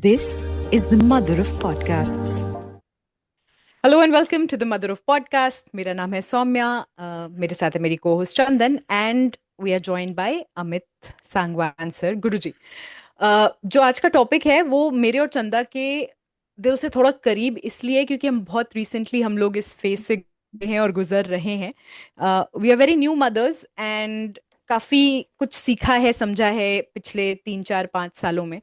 This is the mother of podcasts. Hello and welcome to the mother of podcast. मेरा नाम है सौम्या। मेरे साथ है मेरी cohost Chandan and we are joined by Amit Sangwan sir Guruji. जो आज का टॉपिक है वो मेरे और चंदा के दिल से थोड़ा करीब इसलिए क्योंकि हम बहुत रिसेंटली हम लोग इस फेज से गए हैं और गुजर रहे हैं। We are very new mothers and काफ़ी कुछ सीखा है समझा है पिछले 3 4 5 सालों में।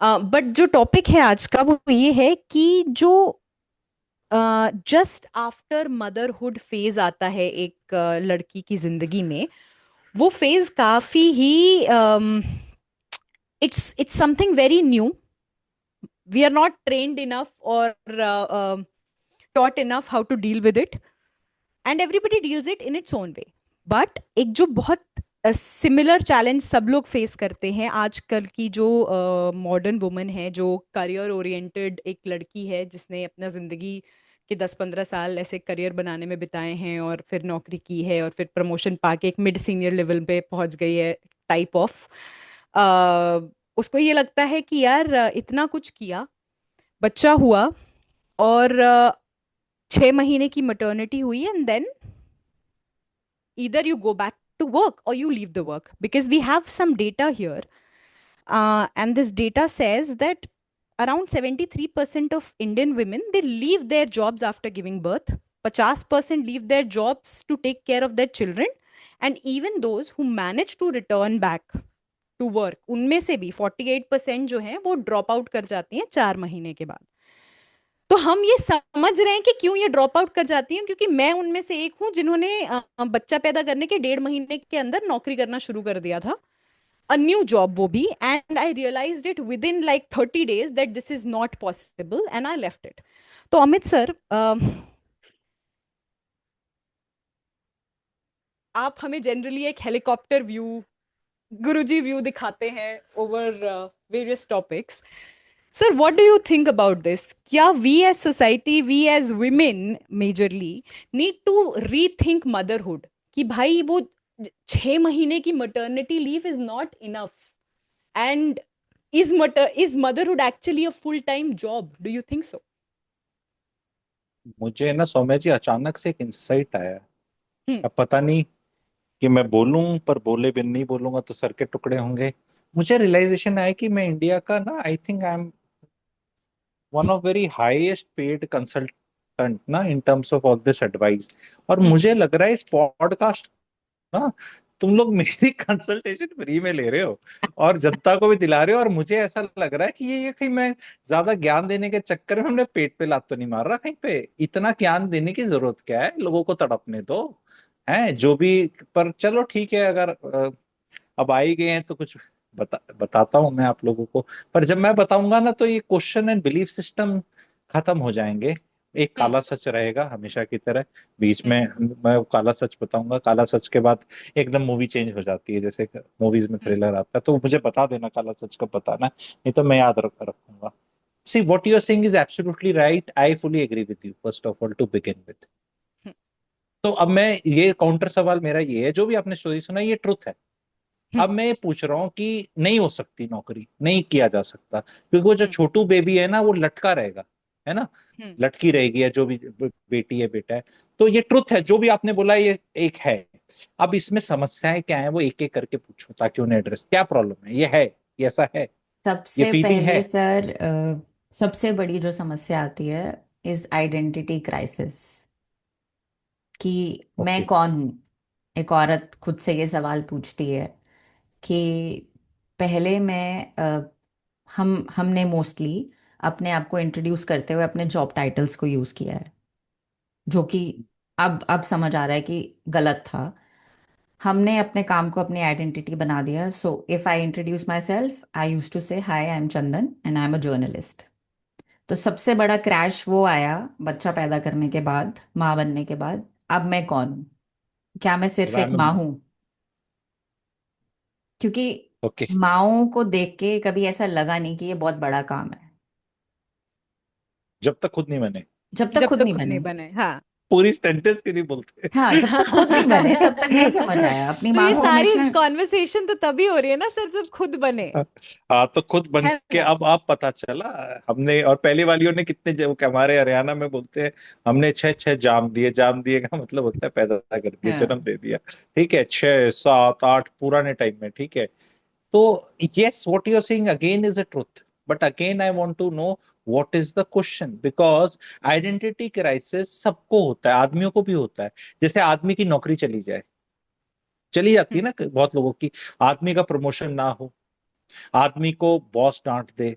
बट जो टॉपिक है आज का वो ये है कि जो जस्ट आफ्टर मदरहुड फेज आता है एक लड़की की जिंदगी में। वो फेज काफी ही it's something very new. We are not trained enough और taught enough how to deal with it, and everybody deals it in its own way. But एक जो बहुत सिमिलर चैलेंज सब लोग फेस करते हैं आजकल की जो मॉडर्न वुमन है, जो करियर ओरिएंटेड एक लड़की है जिसने अपना जिंदगी के 10 15 साल ऐसे करियर बनाने में बिताए हैं और फिर नौकरी की है और फिर प्रमोशन पाके एक मिड सीनियर लेवल पे पहुंच गई है टाइप ऑफ। उसको ये लगता है कि यार इतना कुछ किया, बच्चा हुआ और 6 महीने की मटर्निटी हुई and then either you go back to work or you leave the work, because we have some data here. And this data says that around 73% of Indian women, they leave their jobs after giving birth. 50% leave their jobs to take care of their children, and even those who manage to return back to work, उनमें से भी 48% जो हैं वो drop out कर जाती हैं 4 महीने के बाद। तो हम ये समझ रहे हैं कि क्यों ये ड्रॉप आउट कर जाती हैं, क्योंकि मैं उनमें से एक हूं जिन्होंने बच्चा पैदा करने के 1.5 महीने के अंदर नौकरी करना शुरू कर दिया था, अ न्यू जॉब वो भी, and I realised it within like 30 days that this is not possible and I left it. तो अमित सर, आप हमें जनरली एक हेलीकॉप्टर व्यू, गुरुजी व्यू दिखाते हैं over various topics. Sir, what do you think about this? क्या we as society, we as women majorly need to rethink motherhood? कि भाई वो 6 महीने की maternity leave is not enough, and is motherhood actually a full-time job? Do you think so? मुझे ना सौम्या जी अचानक से एक इंसाइट आया। हम्म। अब पता नहीं कि मैं बोलूं, पर बोले बिन नहीं बोलूंगा तो सर के टुकड़े होंगे। मुझे रियलाइजेशन आया कि मैं इंडिया का ना, I think I am one of very highest paid consultant ना, in terms of all this advice. और हम्म। मुझे लग रहा है इस पॉडकास्ट ना, तुम लोग मेरी कंसल्टेशन फ्री में ले रहे हो और जनता को भी दिला रहे हो। और मुझे ऐसा लग रहा है कि ये कहीं मैं ज्यादा ज्ञान देने के चक्कर में हमने पेट पे लात तो नहीं मार रहा कहीं पे। इतना ज्ञान देने की जरूरत क्या है, लोगों को तड़पने दो है जो भी। पर चलो ठीक है, अगर अब आ ही गए हैं तो कुछ बताता हूं मैं आप लोगों को। पर जब मैं बताऊंगा ना तो ये क्वेश्चन एंड बिलीफ सिस्टम खत्म हो जाएंगे। एक हम्म। काला सच रहेगा हमेशा की तरह बीच हम्म। में। मैं काला सच बताऊंगा, काला सच के बाद एकदम मूवी चेंज हो जाती है, जैसे मूवीज में हम्म। थ्रिलर आता है। तो मुझे बता देना काला सच कब बताना है, नहीं तो मैं याद रखूंगा। See what you are saying is absolutely right, I fully agree with you first of all to begin with. तो अब मैं ये काउंटर सवाल मेरा ये है, जो भी आपने स्टोरी सुना ये ट्रुथ है। हम्म। अब मैं ये पूछ रहा हूँ कि नहीं हो सकती नौकरी, नहीं किया जा सकता, क्योंकि वो जो हम्म। छोटू बेबी है ना वो लटका रहेगा, है ना, हम्म। लटकी रहेगी, या जो भी बेटी है बेटा है। तो ये ट्रुथ है, जो भी आपने बोला ये एक है। अब इसमें समस्याएं क्या है वो एक एक करके पूछो ताकि उन्हें एड्रेस, क्या प्रॉब्लम है, ये है, ये ऐसा है, ये सबसे फीलिंग है। पहले सर, सबसे बड़ी जो समस्या आती है इज आइडेंटिटी क्राइसिस। कि मैं ओके। कौन हूँ। एक औरत खुद से ये सवाल पूछती है कि पहले मैं हमने मोस्टली अपने आप को इंट्रोड्यूस करते हुए अपने जॉब टाइटल्स को यूज़ किया है, जो कि अब समझ आ रहा है कि गलत था। हमने अपने काम को अपनी आइडेंटिटी बना दिया। So if I introduce myself, I use to say hi, I am Chandan and I am a journalist. तो सबसे बड़ा क्रैश वो आया बच्चा पैदा करने के बाद, माँ बनने के बाद। अब मैं कौन हूँ? क्या मैं सिर्फ एक माँ हूँ? क्योंकि ओके। माँओं को देख के कभी ऐसा लगा नहीं कि ये बहुत बड़ा काम है, जब तक खुद नहीं बने। जब तक जब खुद तक नहीं खुद बने। नहीं बने, हाँ। पूरी सेंटेंस क्यों नहीं बोलते? हाँ, जब तक खुद नहीं बने तब तक नहीं समझ आया। अपनी तो माँ ये को सारी हमेशा। कॉन्वर्सेशन तो तभी हो रही है ना सर जब खुद बने, हाँ, तो खुद बन है के ना? अब पता चला हमने। और पहले वालियों ने कितने, जो हमारे हरियाणा में बोलते हैं, हमने 6 6 जाम दिए। जाम दिए का मतलब होता है पैदा कर दिया, हाँ। जन्म दे दिया। ठीक है, 6 7 8 पुराने टाइम में। ठीक है, तो yes, what you're saying again is a truth, but again I want to know what is the question, because identity crisis सबको होता है, आदमियों को भी होता है। जैसे आदमी की नौकरी चली जाए, चली जाती है हम्म, ना बहुत लोगों की, आदमी का प्रमोशन ना हो, आदमी को बॉस डांट दे,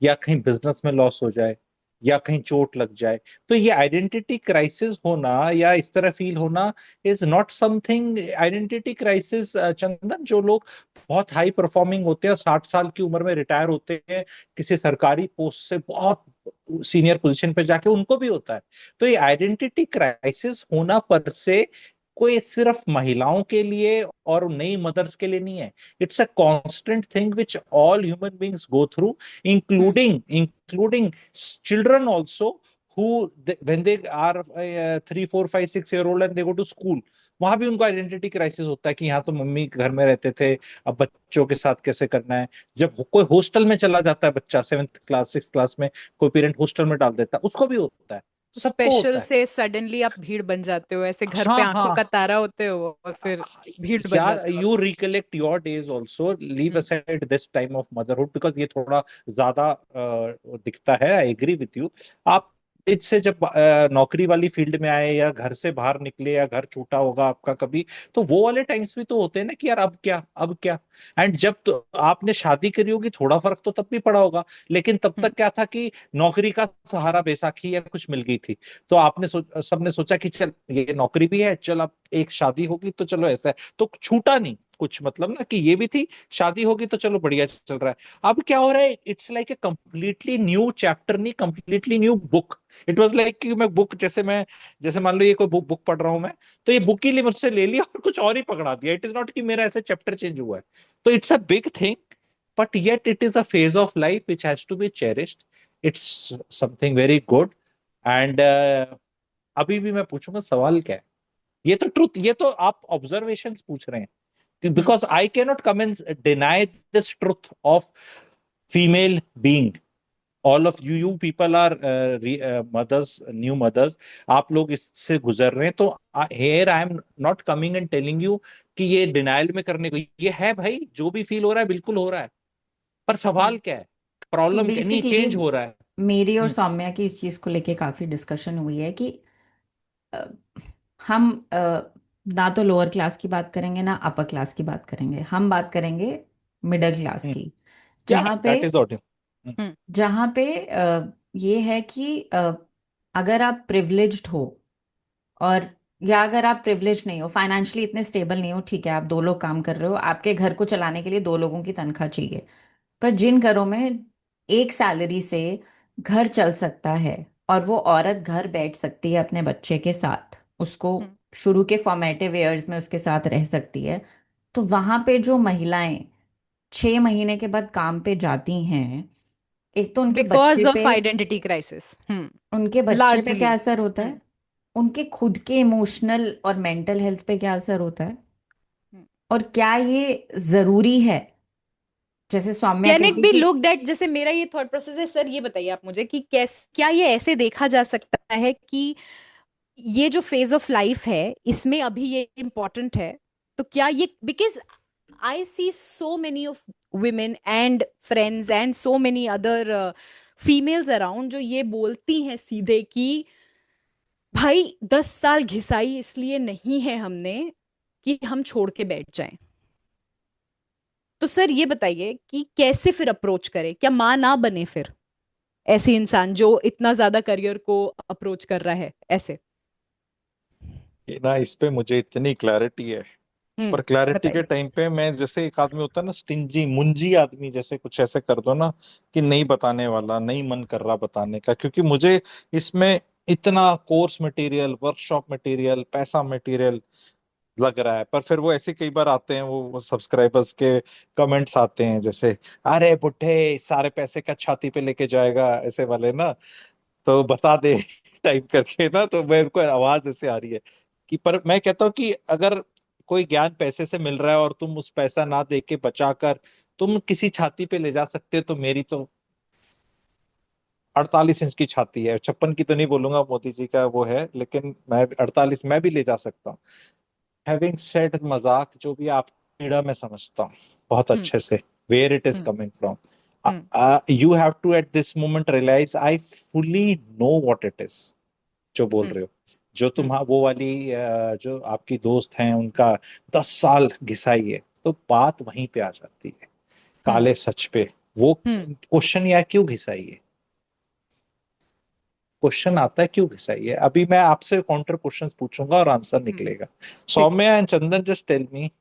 या कहीं बिजनेस में लॉस हो जाए, या कहीं चोट लग जाए, तो ये आइडेंटिटी क्राइसिस होना या इस तरह फील होना is not something. Identity crisis, Chandan, जो लोग बहुत हाई परफॉर्मिंग होते हैं, 60 साल की उम्र में रिटायर होते हैं किसी सरकारी पोस्ट से, बहुत सीनियर पोजीशन पे जाके, उनको भी होता है। तो ये आइडेंटिटी क्राइसिस होना पर से कोई सिर्फ महिलाओं के लिए और नई मदर्स के लिए नहीं है। It's a constant thing which all human beings go through, hmm, including children also, who when they are 3 4 5 6 year old and they go to school, वहां भी उनको आइडेंटिटी क्राइसिस होता है कि यहाँ तो मम्मी घर में रहते थे, अब बच्चों के साथ कैसे करना है। जब कोई हॉस्टल में चला जाता है बच्चा, 7th क्लास 6th क्लास में, कोई पेरेंट हॉस्टल में डाल देता है, उसको भी होता है, सबको स्पेशल होता है। से सडनली आप भीड़ बन जाते हो, ऐसे घर पे हाँ आंखों हाँ। का तारा होते हो और फिर भीड़ बन यार, जाते हो आप। You recollect your days also, leave hmm, aside this time of motherhood, because ये थोड़ा ज्यादा दिखता है। I agree with you. आप इससे जब नौकरी वाली फील्ड में आए, या घर से बाहर निकले, या घर छूटा होगा आपका कभी, तो वो वाले टाइम्स भी तो होते हैं ना कि यार अब क्या, अब क्या। एंड जब तो आपने शादी करी होगी, थोड़ा फर्क तो तब भी पड़ा होगा, लेकिन तब हम्म, तक क्या था कि नौकरी का सहारा बैसाखी या कुछ मिल गई थी। तो आपने सबने सोचा कि चल ये नौकरी भी है, चल अब एक शादी होगी तो चलो ऐसा है, तो छूटा नहीं कुछ, मतलब ना कि ये भी थी, शादी होगी तो चलो बढ़िया चल रहा है। अब क्या हो रहा है, it's like a completely new chapter, नहीं, completely new book. It was like कि मैं बुक, जैसे मान लो ये कोई बुक पढ़ रहा हूं मैं, तो ये बुक ही मुझसे ले लिया और कुछ और ही पकड़ा दिया। इट इज नॉट कि मेरा ऐसे चैप्टर चेंज हुआ है। तो it's a big thing, but yet it is a phase of life which has to be cherished. It's something very good. And अभी भी मैं पूछूंगा, सवाल क्या है? ये तो ट्रुथ, ये तो आप ऑब्जर्वेशंस पूछ रहे हैं, hmm. Because I can not come and deny this truth of female being. All of you people are mothers, new mothers, आप लोग इससे गुजर रहे हैं, तो here I am not coming and telling you कि ये डिनाइल में करने को, ये है भाई, जो भी फील हो रहा है बिल्कुल हो रहा है। पर सवाल क्या है, तो प्रॉब्लम क्या, नहीं, बेसिकली चेंज हो रहा है। मेरी और हम्म, सौम्या की इस चीज को लेके काफी डिस्कशन हुई है कि अ, हम ना तो लोअर क्लास की बात करेंगे ना अपर क्लास की बात करेंगे, हम बात करेंगे मिडिल क्लास हम्म, की। या जहाँ पे दैट इज ऑडियो। हम्म, जहाँ पे ये है कि अगर आप प्रिविलेज्ड हो, और या अगर आप प्रिविलेज नहीं हो, फाइनेंशियली इतने स्टेबल नहीं हो, ठीक है, आप दो लोग काम कर रहे हो, आपके घर को चलाने के लिए दो लोगों की तनख्वाह चाहिए। पर जिन घरों में एक सैलरी से घर चल सकता है, और वो औरत घर बैठ सकती है अपने बच्चे के साथ, उसको हम्म। शुरू के फॉर्मेटिव ईयर्स में उसके साथ रह सकती है, तो वहां पे जो महिलाएं 6 महीने के बाद काम पे जाती हैं, एक तो बिकॉज ऑफ आइडेंटिटी क्राइसिस। उनके बच्चे पे लार्जली। क्या असर होता है, उनके खुद के इमोशनल और मेंटल हेल्थ पे क्या असर होता है, और क्या ये जरूरी है, जैसे सौम्या कैन कह इट रही बी कि। लुक्ड एट, जैसे मेरा ये थॉट प्रोसेस है सर, ये बताइए आप मुझे कि क्या ये ऐसे देखा जा सकता है कि ये जो फेज ऑफ लाइफ है इसमें अभी ये इम्पोर्टेंट है? तो क्या ये, because I see so many of women and friends and so many other females around जो ये बोलती हैं सीधे कि भाई 10 साल घिसाई इसलिए नहीं है हमने कि हम छोड़ के बैठ जाएं। तो सर ये बताइए कि कैसे फिर अप्रोच करें, क्या माँ ना बने फिर ऐसी इंसान जो इतना ज्यादा करियर को अप्रोच कर रहा है ऐसे? कि ना, इस पे मुझे इतनी क्लैरिटी है, पर हम्म, क्लैरिटी के बताइए। टाइम पे मैं, जैसे एक आदमी होता है ना, स्टिंजी मुंजी आदमी, जैसे कुछ ऐसे कर दो ना कि नहीं बताने वाला, नहीं मन कर रहा बताने का, क्योंकि मुझे इसमें इतना कोर्स मटेरियल, वर्कशॉप मटेरियल, पैसा मटेरियल लग रहा है। पर फिर वो ऐसे कई बार आते हैं, वो सब्सक्राइबर्स के कमेंट्स आते हैं, जैसे अरे बुढ़े सारे पैसे का छाती पे लेके जाएगा, ऐसे वाले ना, तो बता दे टाइप करके ना, तो मेरे को आवाज ऐसे आ रही है कि, पर मैं कहता हूँ कि अगर कोई ज्ञान पैसे से मिल रहा है और तुम उस पैसा ना दे के बचा कर तुम किसी छाती पे ले जा सकते हो, तो मेरी तो 48 इंच की छाती है, 56 की तो नहीं बोलूंगा, मोदी जी का वो है, लेकिन मैं 48 मैं भी ले जा सकता हूँ। हैविंग सेड मजाक जो भी आप पीड़ा मैं समझता हूँ बहुत हम्म अच्छे से, where it is hmm coming from. Hmm you have to at this moment realise I fully know what it is जो बोल हम्म रहे हो। जो हम्म तुम वो वाली जो आपकी दोस्त हैं उनका 10 साल घिसाई है, तो बात वहीं पे आ जाती है, हम्म काले सच पे। वो हम्म क्वेश्चन यार क्यों घिसाई है, क्वेश्चन आता है क्यों घिसाई है। अभी मैं आपसे काउंटर क्वेश्चंस पूछूंगा और आंसर हम्म, निकलेगा। ठीक है। Saumya and Chandan, just tell me,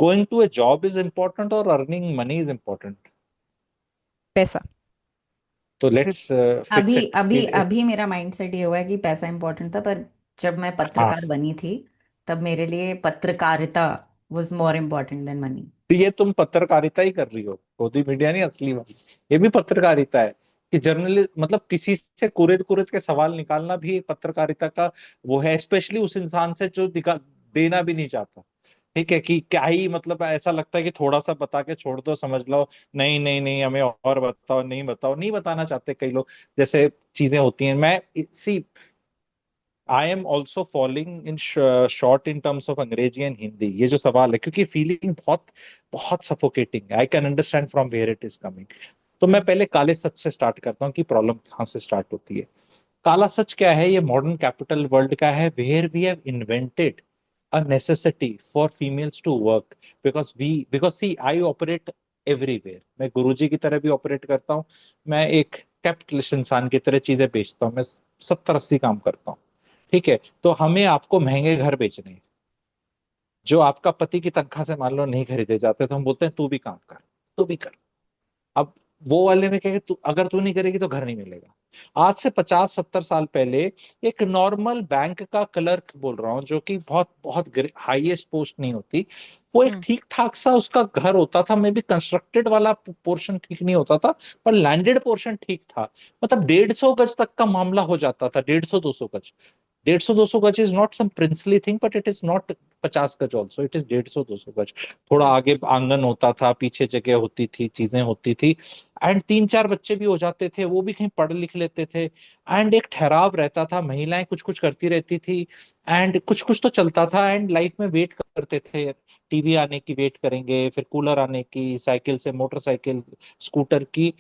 going to a job is important और अर्निंग मनी इज important? पैसा। तो लेट्स फिक्स अभी इट अभी कि अभी मेरा माइंडसेट ये हुआ है कि पैसा इंपॉर्टेंट था, पर जब मैं हाँ, पत्रकार बनी थी तब मेरे लिए पत्रकारिता was more important then money. तो ये तुम पत्रकारिता ही कर रही हो, गोदी मीडिया नहीं असली वाली, ये भी पत्रकारिता है। कि जर्नलिस्ट मतलब किसी से कुरेद कुरेद के सवाल निकालना भी एक पत्रकारिता का वो है, स्पेशली उस इंसान से जो देना भी नहीं चाहता। ठीक है, कि क्या ही मतलब ऐसा लगता है कि थोड़ा सा बता के छोड़ दो, समझ लो नहीं नहीं नहीं हमें और बताओ, नहीं बताओ, नहीं बताना चाहते कई लोग, जैसे चीजें होती हैं। मैं see I am also following in short in terms of अंग्रेजी एंड हिंदी, ये जो सवाल है, क्योंकि फीलिंग बहुत बहुत सफोकेटिंग है, I can understand from where it is coming. तो मैं हम्म पहले काले सच से स्टार्ट करता हूँ कि प्रॉब्लम कहाँ से स्टार्ट होती है। काला सच क्या है, ये मॉडर्न कैपिटल वर्ल्ड का है, where we have invented a necessity for females to work, because see I operate everywhere, मैं गुरुजी की तरह भी ऑपरेट करता हूँ, मैं एक कैपिटलिस्ट इंसान की तरह चीजें बेचता हूँ, मैं 70-80 काम करता हूँ। ठीक है, तो हमें आपको महंगे घर बेचने हैं, जो आपका पति की तनख्वाह से मान लो नहीं खरीदे जाते, तो हम बोलते हैं तू भी काम कर, तू भी कर। अब वो वाले में क्या है, तू अगर तू नहीं करेगी तो घर नहीं मिलेगा। आज से 50-70 साल पहले एक नॉर्मल बैंक का क्लर्क बोल रहा हूँ, जो कि बहुत बहुत हाईएस्ट पोस्ट नहीं होती, वो एक हम्म ठीक ठाक सा उसका घर होता था, मे बी कंस्ट्रक्टेड वाला पोर्शन ठीक नहीं होता था, पर लैंडेड पोर्शन ठीक था। मतलब 150 गज तक का मामला हो जाता था, 150-200 गज। 150-200 गज is not some princely thing, but it is not 50 गज ऑल्सो, इट इज 150-200 गज। थोड़ा हम्म आगे आंगन होता था, पीछे जगह होती थी, चीजें होती थी, एंड 3-4 बच्चे भी हो जाते थे, वो भी कहीं पढ़ लिख लेते थे। एंड एक ठहराव रहता था, महिलाएं कुछ कुछ करती रहती थी, एंड कुछ कुछ तो चलता था, एंड लाइफ में वेट करते थे, टीवी आने की वेट करेंगे, फिर कूलर आने की, साइकिल से मोटरसाइकिल, स्कूटर की।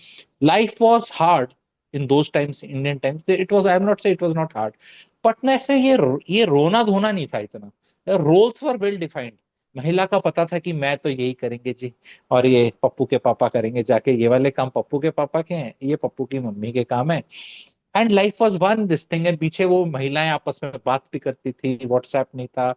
Life was hard in those times, Indian times, it was, I am not say it was not hard, but ना ऐसे ये रोना धोना नहीं था इतना। Roles were well defined. महिला का पता था कि मैं तो यही करेंगे जी, और ये पप्पू के पापा करेंगे जाके, ये वाले काम पप्पू के पापा के हैं, ये पप्पू की मम्मी के काम है। And life was one this thing, and पीछे वो महिलाएं आपस में बात भी करती थी, व्हाट्सएप नहीं था,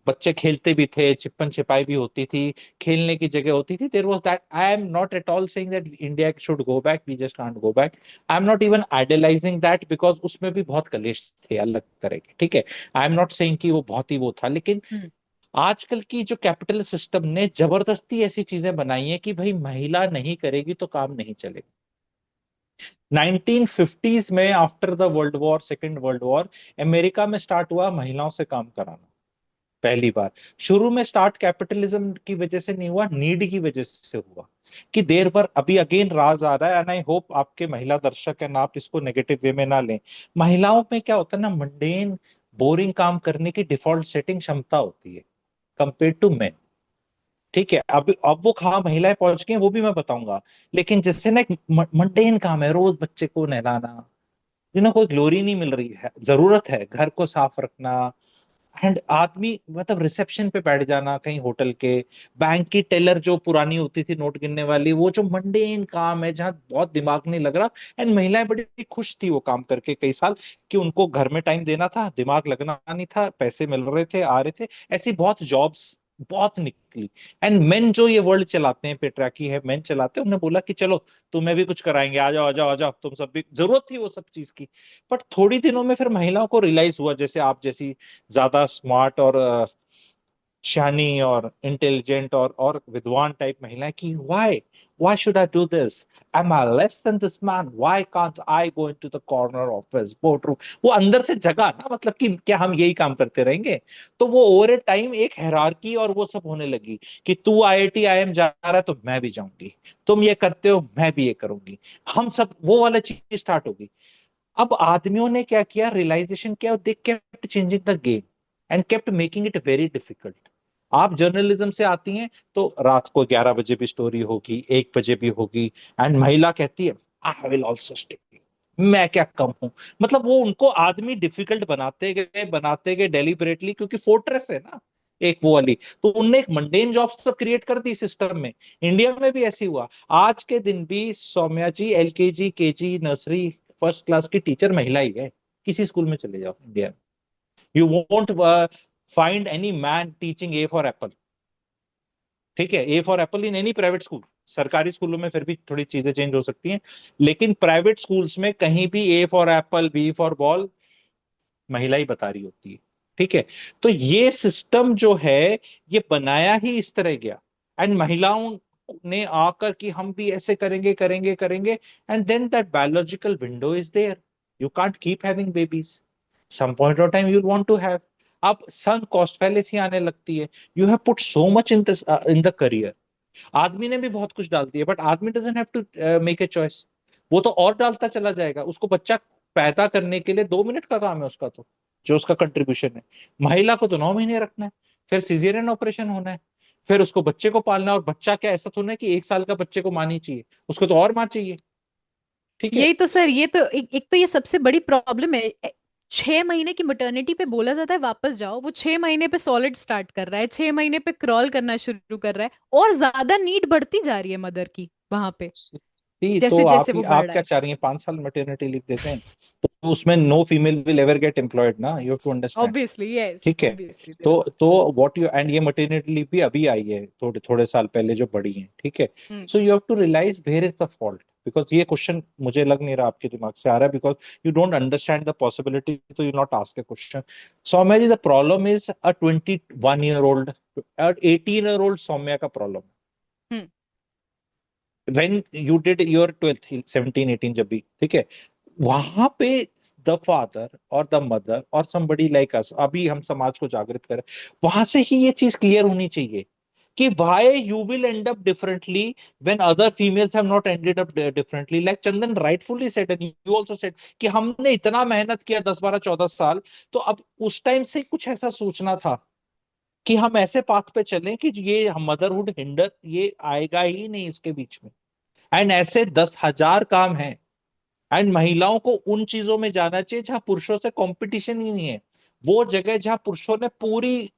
बच्चे खेलते भी थे, छिपन छिपाई भी होती थी, खेलने की जगह होती थी। There was that, I am not at all saying that India should go back, we just can't go back, I am not even idealizing that, because उसमें भी बहुत कलेश थे अलग तरह के। ठीक है, आई एम नॉट सेइंग कि वो बहुत ही वो था, लेकिन हम्म आजकल की जो कैपिटल सिस्टम ने जबरदस्ती ऐसी चीजें बनाई है कि भाई महिला नहीं करेगी तो काम नहीं चलेगा। 1950s में after the world war, second world war, America में स्टार्ट हुआ महिलाओं से काम कराना, पहली बार। शुरू में स्टार्ट कैपिटलिज्म की वजह से नहीं हुआ, नीड की वजह से हुआ। कि देर पर अभी अगेन राज आ रहा है, एंड आई होप आपके महिला दर्शक हैं, आप इसको नेगेटिव वे में ना लें। महिलाओं में क्या होता है ना, मंडेन बोरिंग काम करने की डिफॉल्ट सेटिंग क्षमता होती है कंपेयर टू मेन। ठीक है, अब वो कहाँ महिलाएं पहुंच गई हैं, वो भी मैं बताऊंगा। लेकिन जिससे ना एक मंडेन काम है, रोज बच्चे को नहलाना, कोई ग्लोरी नहीं मिल रही है, जरूरत है घर को साफ रखना, एंड आदमी मतलब रिसेप्शन पे बैठ जाना कहीं होटल के, बैंक की टेलर जो पुरानी होती थी नोट गिनने वाली, वो जो मंडेन काम है जहाँ बहुत दिमाग नहीं लग रहा, एंड महिलाएं बड़ी खुश थी वो काम करके कई साल, कि उनको घर में टाइम देना था, दिमाग लगना नहीं था, पैसे मिल रहे थे, आ रहे थे। ऐसी बहुत जॉब्स बहुत निकली। एंड मेन जो ये वर्ल्ड चलाते हैं, पेट्राकी है, मेन चलाते हैं, उन्होंने बोला कि चलो तुम्हें भी कुछ कराएंगे, आ जाओ आ जाओ आ जाओ, तुम सब भी, जरूरत थी वो सब चीज की। बट थोड़ी दिनों में फिर महिलाओं को रियलाइज हुआ, जैसे आप जैसी ज्यादा स्मार्ट और शहानी और इंटेलिजेंट और विद्वान टाइप महिलाएं कि why should I do this? Am I less than this man? Why can't I go into the corner office boardroom? वो अंदर से जगा ना, मतलब कि क्या हम यही काम करते रहेंगे? तो वो ओवर ए टाइम एक हायरार्की और वो सब होने लगी कि तू आईआईटी आईएम जा रहा है तो मैं भी जाऊंगी, तुम ये करते हो मैं भी ये करूंगी, हम सब वो वाला चीज स्टार्ट होगी। अब आदमियों ने क्या किया, रियलाइजेशन किया, they kept changing the game and kept making it very difficult. आप जर्नलिज्म से आती हैं तो रात को 11 बजे भी स्टोरी होगी, 1 बजे भी होगी, एंड महिला कहती है आई विल ऑल्सो स्टे, मैं क्या कम हूं। मतलब वो उनको आदमी डिफिकल्ट बनाते गए डेलिबरेटली, क्योंकि फोर्ट्रेस है ना एक वो वाली, तो उनने एक मंडेन जॉब्स तो क्रिएट कर दी सिस्टम में। इंडिया में भी ऐसे हुआ, आज के दिन भी Soumya ji LKG KG nursery first class की टीचर महिला ही है, किसी स्कूल में चले जाओ इंडिया में, you won't find any man teaching A for Apple. ठीक है, ए for apple in any private school. सरकारी स्कूलों में फिर भी थोड़ी चीजें चेंज हो सकती हैं, लेकिन प्राइवेट स्कूल्स में कहीं भी A for apple B for ball महिला ही बता रही होती है। ठीक है, तो ये सिस्टम जो है ये बनाया ही इस तरह गया, एंड महिलाओं ने आकर कि हम भी ऐसे करेंगे करेंगे करेंगे, and then that biological window is there, you can't keep having babies, some point of time you want to have. अब सunk कॉस्ट फैलेसी आने लगती है, you have put so much in the career. आदमी ने भी बहुत कुछ डाल दिया, बट आदमी doesn't have to make a choice, वो तो और डालता चला जाएगा। उसको बच्चा पैदा करने के लिए 2 मिनट का काम है उसका, तो जो उसका कंट्रीब्यूशन है। महिला को तो 9 महीने रखना है, फिर सिजेरियन ऑपरेशन होना है, फिर उसको बच्चे को पालना है, और बच्चा क्या ऐसा थोड़ा है कि 1 साल का बच्चे को माँ नहीं चाहिए, उसको तो और माँ चाहिए। ठीक है। यही तो सर, ये तो एक तो ये सबसे बड़ी प्रॉब्लम है। 6 महीने की मटर्निटी पे बोला जाता है वापस जाओ, वो 6 महीने पे सॉलिड स्टार्ट कर रहा है, 6 महीने पे क्रॉल करना शुरू कर रहा है, और ज्यादा नीड बढ़ती जा रही है मदर की वहां पे, जी, तो जैसे जैसे वो बढ़ आप रहा क्या है। चाह रही हैं, 5 साल मैटरनिटी लीव देते हैं तो उसमें no female will ever get employed ना, you have to understand. Obviously, yes, ठीक है, ऑब्वियसली। तो व्हाट यू एंड ये मटर्निटी लीव भी अभी आई है थोड़े थोड़े साल पहले जो बढ़ी है। ठीक है, hmm. So you have to realize where is the fault, because ये क्वेश्चन मुझे लग नहीं रहा आपके दिमाग से आ रहा है, because you don't understand the possibility, तो you not ask a question. Soumya ji, the problem is a 21 year old और 18 ईयर ओल्ड सौम्या का problem. Hmm. When you did your 12th 17 18 जब भी, ठीक है, वहां पे द फादर और द मदर और समबडी लाइक अस, अभी हम समाज को जागृत करें, वहां से ही ये चीज क्लियर होनी चाहिए कि why you will end up differently when other females have not ended up differently, like Chandan rightfully said and you also said कि हमने इतना मेहनत किया 10 12 14 साल, तो अब उस टाइम से कुछ ऐसा सोचना था कि हम ऐसे पाथ पे चलें कि ये मदरहुड हिंडर ये आएगा ही नहीं इसके बीच में। एंड ऐसे 10,000 काम हैं, एंड महिलाओं को उन चीजों में जाना चाहिए जहां पुरुषों से कंपटीशन ही नहीं है, वो जगह जहां पुरुषों ने पूरी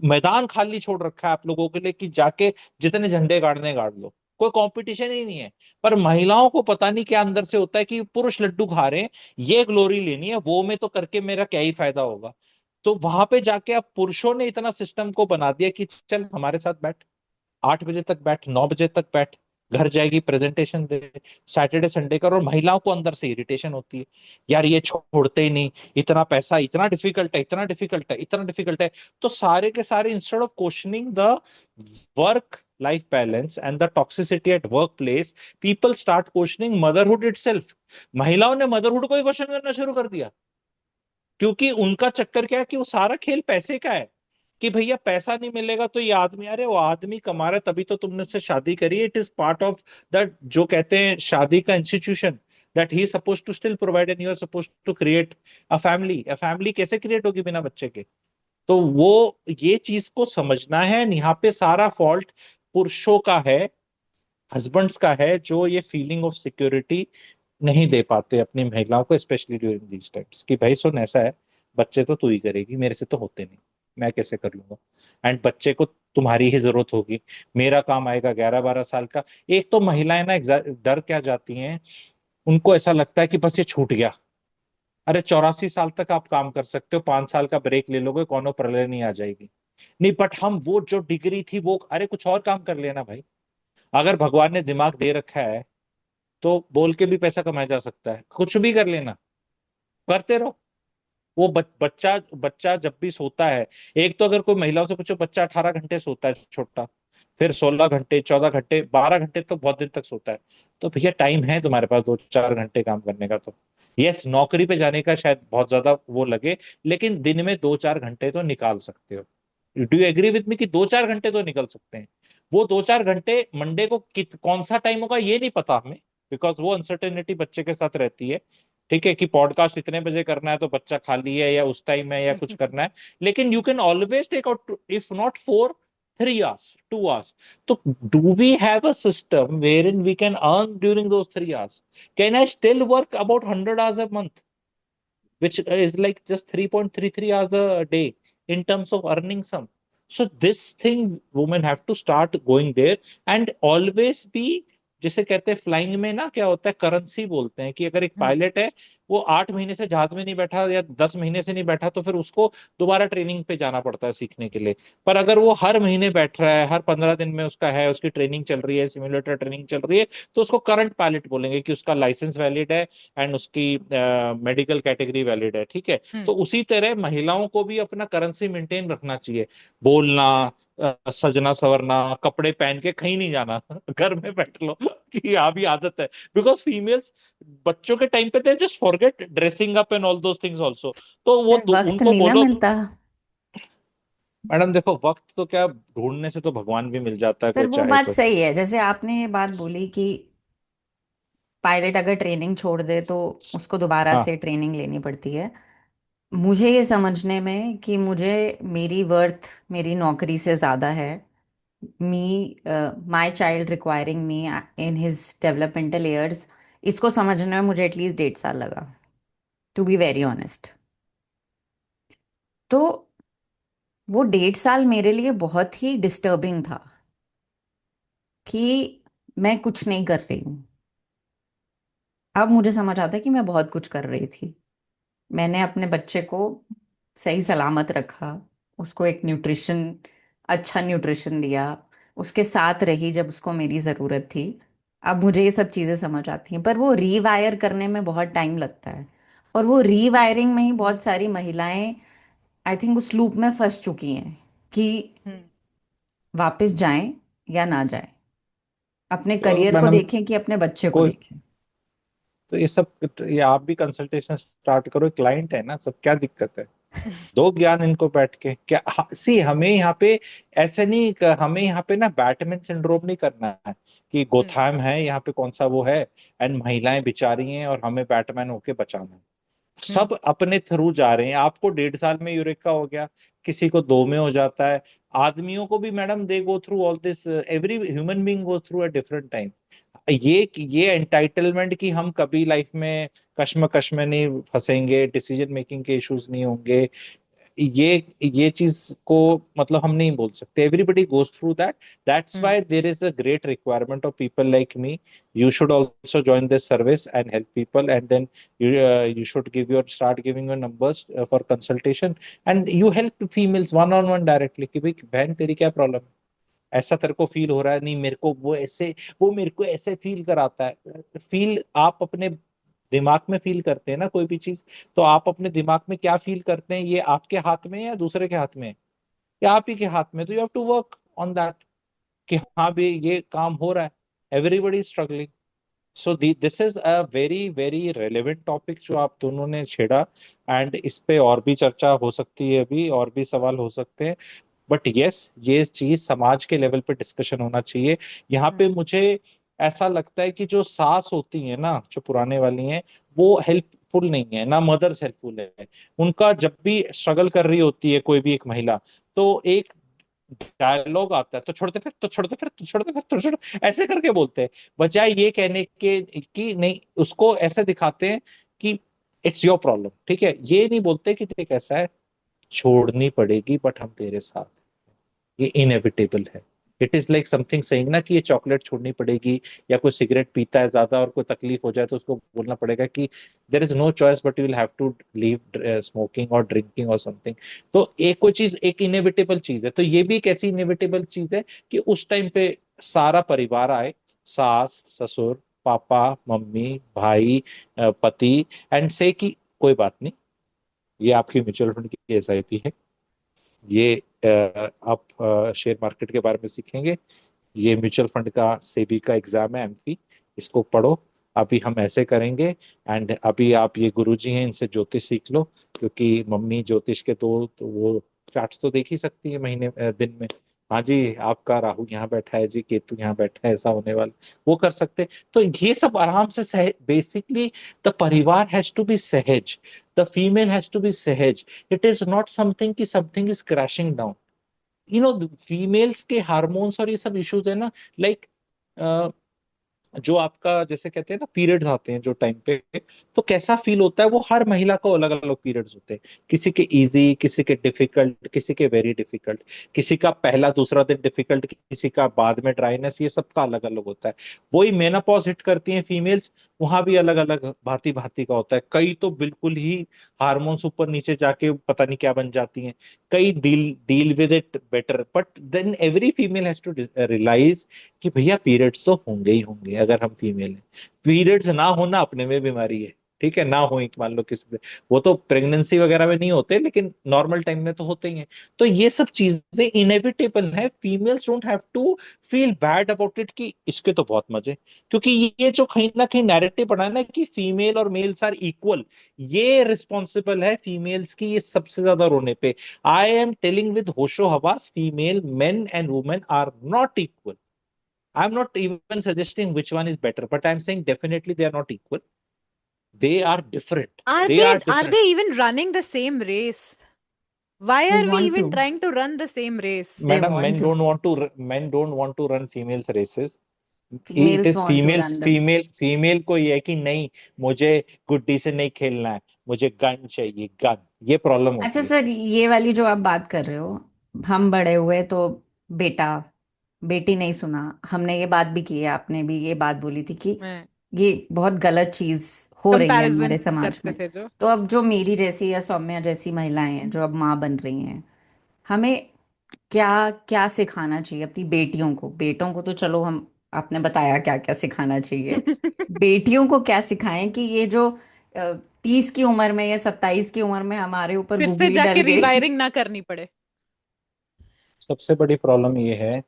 मैदान खाली छोड़ रखा है आप लोगों के लिए कि जाके जितने झंडे गाड़ने गाड़ लो, कोई कंपटीशन ही नहीं है। पर महिलाओं को पता नहीं क्या अंदर से होता है कि पुरुष लड्डू खा रहे हैं, ये ग्लोरी लेनी है, वो में तो करके मेरा क्या ही फायदा होगा। तो वहां पे जाके अब पुरुषों ने इतना सिस्टम को बना दिया कि चल हमारे साथ बैठ, 8 बजे तक बैठ, 9 बजे तक बैठ, घर जाएगी प्रेजेंटेशन दे, सैटरडे संडे कर, और महिलाओं को अंदर से इरिटेशन होती है, यार ये छोड़ते ही नहीं, इतना पैसा, इतना डिफिकल्ट है, इतना डिफिकल्ट है, इतना डिफिकल्ट है। तो सारे के सारे instead of questioning the work life balance and the toxicity at work place, people start questioning motherhood itself. महिलाओं ने मदरहुड को ही क्वेश्चन करना शुरू कर दिया, क्योंकि उनका चक्कर क्या है कि वो सारा खेल पैसे का है, कि भैया पैसा नहीं मिलेगा तो ये आदमी, अरे वो आदमी कमा रहा है तभी तो तुमने उससे शादी करी, it is part of that, जो कहते हैं शादी का institution, that he suppose to still provide and you are suppose to create a family. A family कैसे क्रिएट होगी बिना बच्चे के? तो वो ये चीज को समझना है, यहाँ पे सारा फॉल्ट पुरुषों का है, हस्बैंड्स का है, जो ये फीलिंग ऑफ सिक्योरिटी नहीं दे पाते अपनी महिलाओं को, स्पेशली ड्यूरिंग दीज टाइम्स, कि भाई सुन ऐसा है, बच्चे तो तू ही करेगी, मेरे से तो होते नहीं, मैं कैसे कर लूंगा, एंड बच्चे को तुम्हारी ही जरूरत होगी, मेरा काम आएगा 11 12 साल का। एक तो महिलाएं ना डर क्या जाती हैं, उनको ऐसा लगता है कि बस ये छूट गया, अरे 84 साल तक आप काम कर सकते हो, 5 साल का ब्रेक ले लोगे, कोनो प्रलय नहीं आ जाएगी। नहीं, बट हम वो जो डिग्री थी वो, अरे कुछ और काम कर लेना भाई, अगर भगवान ने दिमाग दे रखा है तो बोल के भी पैसा कमाया जा सकता है, कुछ भी कर लेना, करते रहो। वो बच्चा बच्चा जब भी सोता है, एक तो अगर कोई महिलाओं से पूछो, बच्चा 18 घंटे सोता है छोटा, फिर 16 घंटे, 14 घंटे, 12 घंटे तो बहुत दिन तक सोता है। तो भैया टाइम है तुम्हारे पास 2-4 घंटे काम करने का। तो यस, नौकरी पे जाने का शायद बहुत ज्यादा वो लगे, लेकिन दिन में 2-4 घंटे तो निकाल सकते हो। Do you agree with me कि 2-4 घंटे तो निकल सकते हैं? वो 2-4 घंटे मंडे को कौन सा टाइम होगा ये नहीं पता हमें, बिकॉज वो अनसर्टेनिटी बच्चे के साथ रहती है। ठीक है कि पॉडकास्ट इतने बजे करना है तो बच्चा खाली है या उस टाइम है या कुछ करना है, लेकिन you can always take out, if not 4, 3 hours, 2 hours. So do we have a system wherein we can earn during those 3 hours? Can I still work about 100 hours a month, which is like just 3.33 hours a day in terms of earning some? So this thing, women have to start going there and always be, जिसे कहते हैं flying में ना क्या होता है, currency बोलते हैं, कि अगर एक पायलट है, वो 8 महीने से जहाज में नहीं बैठा या 10 महीने से नहीं बैठा, तो फिर उसको दोबारा ट्रेनिंग पे जाना पड़ता है सीखने के लिए। पर अगर वो हर महीने बैठ रहा है, हर 15 दिन में उसका है, उसकी ट्रेनिंग चल रही है, सिमुलेटर ट्रेनिंग चल रही है, तो उसको करंट पायलट बोलेंगे कि उसका लाइसेंस वैलिड है एंड उसकी मेडिकल कैटेगरी वैलिड है। ठीक है, तो उसी तरह महिलाओं को भी अपना करेंसी मेंटेन रखना चाहिए। बोलना, सजना सवरना, कपड़े पहन के कहीं नहीं जाना घर में बैठ लो कि यहाँ भी आदत है। बिकॉज फीमेल्स बच्चों के टाइम पे they just forget dressing up and all those things also. तो वो सर वक्त उनको नहीं ना बोलो, मिलता। मैडम देखो, वक्त तो क्या, ढूंढने से तो भगवान भी मिल जाता है, सर कोई वो चाहे बात तो। सही है, जैसे आपने ये बात बोली कि पायलट अगर ट्रेनिंग छोड़ दे तो उसको दोबारा हाँ। से ट्रेनिंग लेनी पड़ती है। मुझे ये समझने में कि मुझे मेरी वर्थ मेरी नौकरी से ज़्यादा है, me my child requiring me in his developmental years, इसको समझने में मुझे एटलीस्ट 1.5 साल लगा, टू बी वेरी ऑनेस्ट। तो वो 1.5 साल मेरे लिए बहुत ही डिस्टर्बिंग था कि मैं कुछ नहीं कर रही हूँ। अब मुझे समझ आता है कि मैं बहुत कुछ कर रही थी। मैंने अपने बच्चे को सही सलामत रखा, उसको एक अच्छा न्यूट्रिशन दिया, उसके साथ रही जब उसको मेरी ज़रूरत थी। अब मुझे ये सब चीज़ें समझ आती हैं, पर वो रीवायर करने में बहुत टाइम लगता है। और वो रीवायरिंग में ही बहुत सारी महिलाएं आई थिंक उस लूप में फंस चुकी हैं कि वापस जाएं या ना जाएं, अपने तो करियर को मैडम देखें कि अपने बच्चे को कोई, देखें। तो ये सब, ये आप भी कंसल्टेशन स्टार्ट करो, क्लाइंट है ना सब, क्या दिक्कत है? दो ज्ञान इनको बैठ के क्या, सी हमें यहाँ पे ऐसे नहीं, हमें यहाँ पे ना बैटमैन सिंड्रोम नहीं करना है कि गोथाम है यहाँ पे, कौन सा वो है, एंड महिलाएं बिचारी हैं और हमें बैटमैन होके बचाना है। सब अपने थ्रू जा रहे हैं। आपको 1.5 साल में यूरेका हो गया, किसी को 2 में हो जाता है। आदमियों को भी madam, they go through all this, every human being goes through at different time. ये एंटाइटलमेंट कि हम कभी लाइफ में कश्मकश में नहीं फंसेंगे, डिसीजन मेकिंग के इश्यूज नहीं होंगे, ये ये चीज को मतलब हम नहीं बोल सकते। Everybody goes through that. That's why there is a great requirement of people like me. You should also join this service and help people, and then you should give your start giving your numbers for consultation, and you help females one on one directly कि भाई बहन तेरी क्या problem है, ऐसा तेरे को feel हो रहा है, नहीं मेरे को वो ऐसे, वो मेरे को ऐसे फील कराता है। फील आप अपने दिमाग में फील करते हैं ना कोई भी चीज, तो आप अपने दिमाग में क्या फील करते हैं, ये आपके हाथ में है या दूसरे के हाथ में है? या आप ही के हाथ में। तो you have to work on that कि हाँ भी ये काम हो रहा है। Everybody is struggling. So this is a very very relevant topic जो आप दोनों ने छेड़ा, एंड इस पे और भी चर्चा हो सकती है, अभी और भी सवाल हो सकते हैं। बट यस, ये चीज समाज के लेवल पे डिस्कशन होना चाहिए। यहाँ पे मुझे ऐसा लगता है कि जो सास होती है ना, जो पुराने वाली हैं, वो हेल्पफुल नहीं है ना, मदर्स हेल्पफुल है। उनका जब भी स्ट्रगल कर रही होती है कोई भी एक महिला, तो एक डायलॉग आता है, तो छोड़ते फिर, तो छोड़ते फिर, तो छोड़ते फिर, तो छोड़, ऐसे करके बोलते हैं, बजाय ये कहने के कि नहीं, उसको ऐसे दिखाते हैं कि इट्स योर प्रॉब्लम। ठीक है, ये नहीं बोलते कि देख ऐसा है, छोड़नी पड़ेगी बट हम तेरे साथ, ये इनएविटेबल है। It is like something saying ना कि ये चॉकलेट छोड़नी पड़ेगी, या कोई सिगरेट पीता है ज्यादा और कोई तकलीफ हो जाए तो उसको बोलना पड़ेगा कि there is no choice but you will have to leave smoking और ड्रिंकिंग और समथिंग। तो एक कोई चीज एक इनएविटेबल चीज है, तो ये भी एक ऐसी इनएविटेबल चीज है कि उस टाइम पे सारा परिवार आए, सास ससुर, पापा मम्मी भाई, पति, एंड से कि कोई बात नहीं, ये आपकी म्यूचुअल फंड की एसआईपी है। ये आप शेयर मार्केट के बारे में सीखेंगे। ये म्यूचुअल फंड का सेबी का एग्जाम है, एमपी, इसको पढ़ो। अभी हम ऐसे करेंगे। एंड अभी आप, ये गुरुजी हैं, इनसे ज्योतिष सीख लो, क्योंकि मम्मी ज्योतिष के तो वो चार्ट्स तो देख ही सकती है महीने दिन में। हाँ जी, आपका राहु यहाँ बैठा है जी, केतु यहाँ बैठा है, ऐसा होने वाला, वो कर सकते। तो ये सब आराम से सहज, बेसिकली द परिवार हैज टू बी सहज, the female has to be सहज। इट इज नॉट समथिंग कि something is crashing down. Females के हार्मोन्स और ये सब इश्यूज है ना, लाइक जो आपका जैसे कहते हैं ना पीरियड्स आते हैं जो टाइम पे, तो कैसा फील होता है, वो हर महिला को अलग अलग पीरियड्स होते हैं। किसी के इजी, किसी के डिफिकल्ट, किसी के वेरी डिफिकल्ट, किसी का पहला दूसरा दिन डिफिकल्ट, किसी का बाद में ड्राइनेस, ये सबका अलग अलग होता है। वही मेनोपॉज हिट करती हैं फीमेल्स, वहां भी अलग अलग भांति भांति का होता है। कई तो बिल्कुल ही हार्मोन्स ऊपर नीचे जाके पता नहीं क्या बन जाती हैं, कई deal deal with it better. But then every female has to realise कि भैया पीरियड्स तो होंगे ही होंगे। अगर हम फीमेल हैं, पीरियड्स ना होना अपने में बीमारी है, ठीक है, ना हो मान लो किसी, वो तो प्रेगनेंसी वगैरह में नहीं होते, लेकिन नॉर्मल टाइम में तो होते ही हैं। तो ये सब चीजें इनएविटेबल है। Females don't have to feel bad about it कि इसके तो बहुत मजे, क्योंकि ये जो कहीं ना कहीं नैरेटिव बना है ना कि फीमेल और मेल्स आर इक्वल, ये रिस्पॉन्सिबल है फीमेल्स की ये सबसे ज्यादा रोने पे। आई एम टेलिंग विद होशो हवास, female men and women are not equal. I'm not even suggesting which one is better, but I'm saying definitely they are not equal. They are different. Are They they are are different. they even running the same race? Why They are we want even to. trying to run the same race? They Madam, want to. men don't want to run females races. It Females is want to females, run them. female को ये है कि नहीं, मुझे गुड्डी से नहीं खेलना है, मुझे गन चाहिए, गन। ये प्रॉब्लम अच्छा होती है। सर, ये वाली जो आप बात कर रहे हो, हम बड़े हुए तो बेटा बेटी नहीं सुना। हमने ये बात भी की है, आपने भी ये बात बोली थी कि ये बहुत गलत चीज हो रही है कंपैरिजन हमारे समाज करते में। थे जो। तो अब जो मेरी जैसी या सौम्या जैसी महिलाएं हैं जो अब माँ बन रही हैं, हमें क्या क्या सिखाना चाहिए अपनी बेटियों को? बेटों को तो चलो हम, आपने बताया क्या क्या सिखाना चाहिए। बेटियों को क्या सिखाएं कि ये जो 30 की उम्र में या 27 की उम्र में हमारे ऊपर फिर से गुगली डल जाके गई। रिवायरिंग ना करनी पड़े। सबसे बड़ी प्रॉब्लम ये है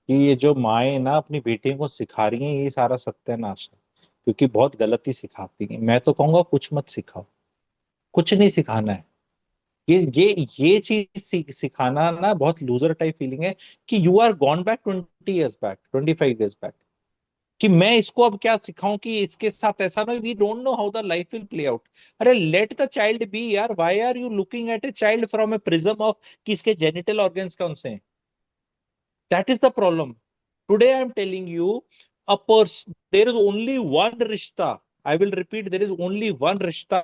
कि ये जो माएं ना अपनी बेटियों को सिखा रही हैं, ये सारा सत्यानाश है, क्योंकि बहुत गलती सिखाती हैं। मैं तो कहूंगा कुछ मत सिखाओ, कुछ नहीं सिखाना है। ये चीज सिखाना ना बहुत लूजर टाइप फीलिंग है, कि you are gone back 20 years back, 25 years back, कि मैं इसको अब क्या सिखाऊं कि इसके साथ ऐसा ना, we don't know how the life will play out. अरे लेट द चाइल्ड बी यार, why are you looking at a child from a prism of कि इसके जेनिटल ऑर्गन्स कौन से हैं? That is the problem. Today I am telling you, a person, there is only one rishta. I will repeat, there is only one rishta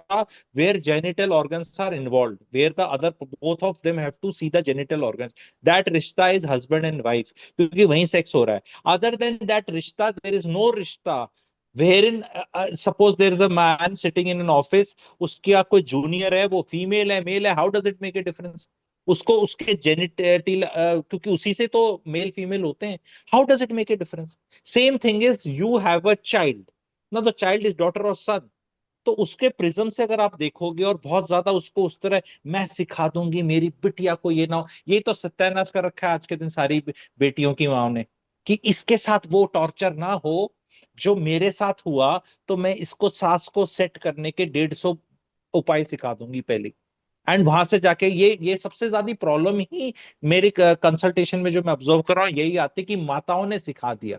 where genital organs are involved, where the other both of them have to see the genital organs. That rishta is husband and wife, क्योंकि वहीं sex हो रहा है। Other than that rishta, there is no rishta wherein suppose there is a man sitting in an office, उसका कोई junior है, वो female है मेल है, how does it make a difference? उसको उसके जेनिटल, क्योंकि उसी से तो मेल फीमेल होते हैं, how does it make a difference? Same thing is, you have a child, ना द चाइल्ड इज डॉटर और सन, तो उसके प्रिज्म से अगर आप देखोगे और बहुत ज्यादा उसको उस तरह मैं सिखा दूंगी मेरी बिटिया को ये ना हो, ये तो सत्यानाश कर रखा है आज के दिन सारी बेटियों की माओ ने, कि इसके साथ वो टॉर्चर ना हो जो मेरे साथ हुआ, तो मैं इसको सास को सेट करने के 150 उपाय सिखा दूंगी पहले। एंड वहां से जाके ये सबसे ज्यादा प्रॉब्लम ही मेरे कंसल्टेशन में जो मैं ऑब्जर्व कर रहा हूँ यही आती कि माताओं ने सिखा दिया।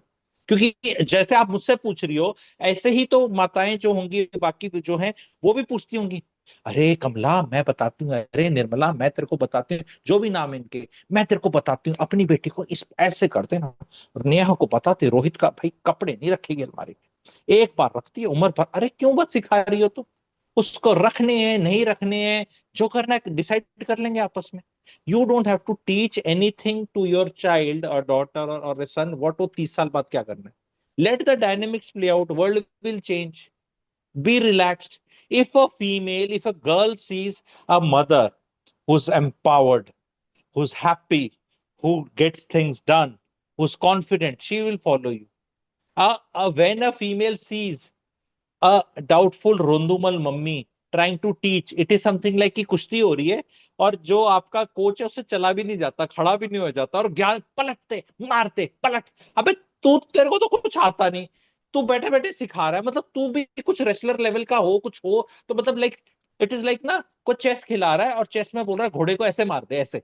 क्योंकि जैसे आप मुझसे पूछ रही हो, ऐसे ही तो माताएं जो होंगी बाकी जो हैं, वो भी पूछती होंगी, अरे कमला मैं बताती हूँ, अरे निर्मला मैं तेरे को बताती हूँ, जो भी नाम है इनके, मैं तेरे को बताती हूँ, अपनी बेटी को इस ऐसे करते ना। नेहा को बताते, रोहित का भाई कपड़े नहीं रखेगी अलमारी में, एक बार रखती है उम्र भर। अरे क्यों बात सिखा रही हो तुम? उसको रखने हैं नहीं रखने हैं, जो करना है डिसाइड कर लेंगे आपस में। You don't have to teach anything to your child और डॉटर और सन व्हाट वो 30 साल बाद क्या करना है। Let the dynamics play out, world will change, B relaxed. If a girl sees a mother who's empowered, who's happy, who gets things done, who's confident, she will follow you. When a female sees a doubtful rondumal mummy trying to teach, it is something like कि कुश्ती हो रही है और जो आपका coach है उससे चला भी नहीं जाता, खड़ा भी नहीं हो जाता, और ज्ञान पलटते मारते पलट। अबे तू, तेरे को तो कुछ आता नहीं, तू बैठे बैठे सिखा रहा है, मतलब तू भी कुछ रेसलर लेवल का हो, कुछ हो तो मतलब लाइक इट इज लाइक ना, कोई चेस खिला रहा है और चेस में बोल रहा है घोड़े को ऐसे मार दे, ऐसे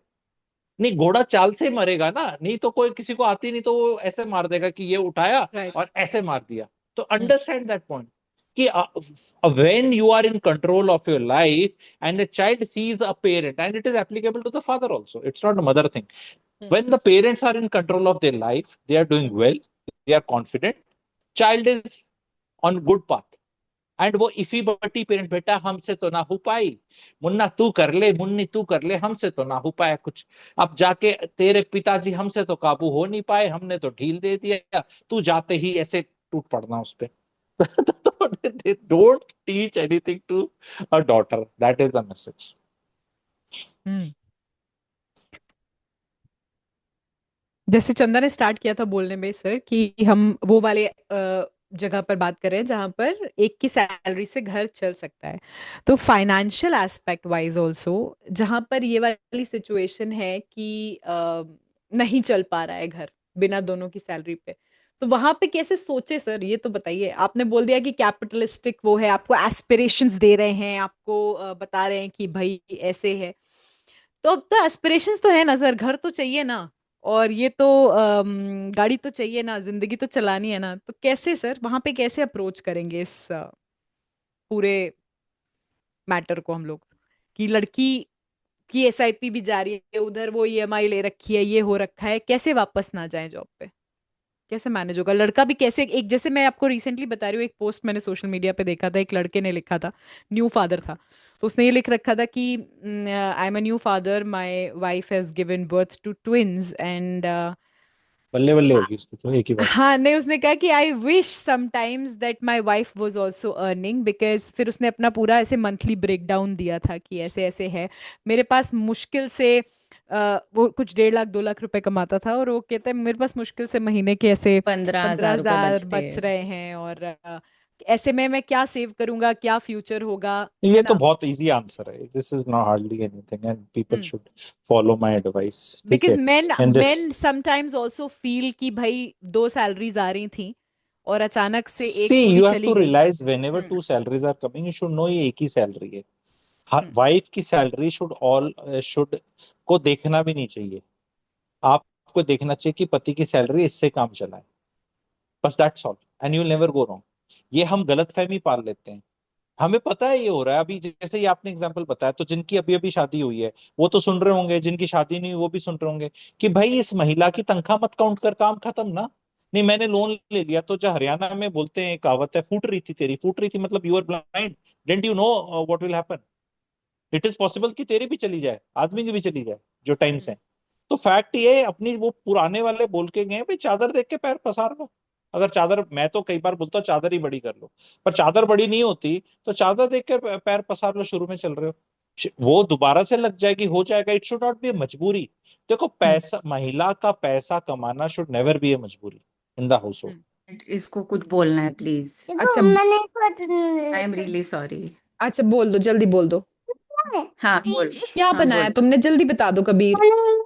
नहीं, घोड़ा चाल से मरेगा ना, नहीं तो कोई किसी को आती नहीं तो वो ऐसे मार देगा कि ये उठाया Right. और ऐसे मार दिया। तो Hmm. अंडरस्टैंड दैट पॉइंट कि when you are in control of your life and a child sees a parent, and it is applicable to the father also, it's not a mother thing. When the parents are in control of their life, they are doing well, they are confident, child is on good path, and वो IFFI बटी parent, बेटा हमसे तो ना हो पाई, मुन्ना तू कर ले, मुन्नी तू कर ले, हमसे तो ना हो पाया कुछ, अब जाके तेरे पिताजी हमसे तो काबू हो नहीं पाए, हमने तो ढील दे दिया, तू जाते ही ऐसे टूट पड़ना उस पे। Don't teach anything to a daughter, that is the message. Hmm. जैसे चंदा ने स्टार्ट किया था बोलने में सर कि हम वो वाले जगह पर बात कर रहे हैं जहां पर एक की सैलरी से घर चल सकता है, तो फाइनेंशियल एस्पेक्ट वाइज आल्सो जहां पर ये वाली सिचुएशन है कि नहीं चल पा रहा है घर बिना दोनों की सैलरी पे, तो वहां पे कैसे सोचे सर, ये तो बताइए। आपने बोल दिया कि कैपिटलिस्टिक वो है, आपको एस्पिरेशंस दे रहे हैं, आपको बता रहे हैं कि भाई ऐसे है, तो अब तो एस्पिरेशंस तो है ना सर, घर तो चाहिए ना, और ये तो गाड़ी तो चाहिए ना, जिंदगी तो चलानी है ना, तो कैसे सर वहां पे कैसे अप्रोच करेंगे इस पूरे मैटर को हम लोग, कि लड़की की एसआईपी भी जारी है, उधर वो ईएमआई ले रखी है, ये हो रखा है, कैसे वापस ना जाए जॉब पे, कैसे मैनेज होगा, लड़का भी कैसे, एक जैसे मैं आपको रिसेंटली बता रही हूँ, एक पोस्ट मैंने सोशल मीडिया पे देखा था, एक लड़के ने लिखा था, न्यू फादर था, तो उसने ये लिख रखा था कि I am a new father, my wife has given birth to twins and बल्ले बल्ले होगी उसकी तो एक ही बात। हाँ नहीं, उसने कहा कि I wish sometimes that my wife was also earning, because फिर उसने अपना पूरा ऐसे मंथली ब्रेकडाउन दिया था कि ऐसे ऐसे है, मेरे पास मुश्किल से वो कुछ 1.5 लाख 2 लाख रुपए कमाता था, और वो कहता है मेरे पास मुश्किल से महीने के ऐसे 15,000 रुपए 15,000 बचते बच हैं। रहे हैं, और ऐसे में मैं क्या सेव करूंगा, क्या फ्यूचर होगा, है ये तो ना। बहुत इजी आंसर है, this is not hardly anything and people hmm. Should follow my advice, ठीक बिकॉज है। Main and this, main sometimes also feel कि भाई दो सैलरीज आ रही थी और अचानक से एक see पूरी you have चली to गई। realize whenever hmm. two salaries are coming you should know ये एक ही सैलरी है। हम्म। वाइफ की सैलरी शुड को देखना भी नहीं चाहिए, आपको देखना चाहिए कि पति की सैलरी इससे काम चलाए, बस that's all, and you never go wrong. ये हम गलतफहमी पाल लेते हैं, हमें पता है ये हो रहा है। अभी जैसे ये आपने एग्जांपल बताया, तो जिनकी अभी अभी शादी हुई है वो तो सुन रहे होंगे, जिनकी शादी नहीं हुई वो भी सुन रहे होंगे कि भाई इस महिला की तनख्वाह मत काउंट कर, काम खत्म ना। नहीं मैंने लोन ले लिया, तो जो हरियाणा में बोलते हैं, कहावत है, फूट रही थी तेरी, फूट रही थी मतलब you are blind, don't you know what will happen, it is possible कि तेरी भी चली जाए, आदमी की भी चली जाए जो टाइम्स है। तो फैक्ट ये है, अपनी वो पुराने वाले बोल के गए भाई चादर देख के पैर पसार लो। अगर चादर, मैं तो कई बार बोलता हूँ चादर ही बड़ी कर लो, पर चादर बड़ी नहीं होती तो चादर देख के पैर पसार लो, शुरू में चल रहे हो, वो दोबारा से लग जाएगी, हो जाएगा, इट शुड नॉट बी मजबूरी। देखो हम्म। पैसा, महिला का पैसा कमाना शुड नेवर बी ए मजबूरी इन द हाउस होल्ड। इसको कुछ बोलना है प्लीज। अच्छा मैंने खुद आई एम रियली सॉरी। अच्छा, बोल दो, जल्दी बोल दो, हाँ बोल। क्या हाँ बनाया बोल। तुमने, जल्दी बता दो कबीर।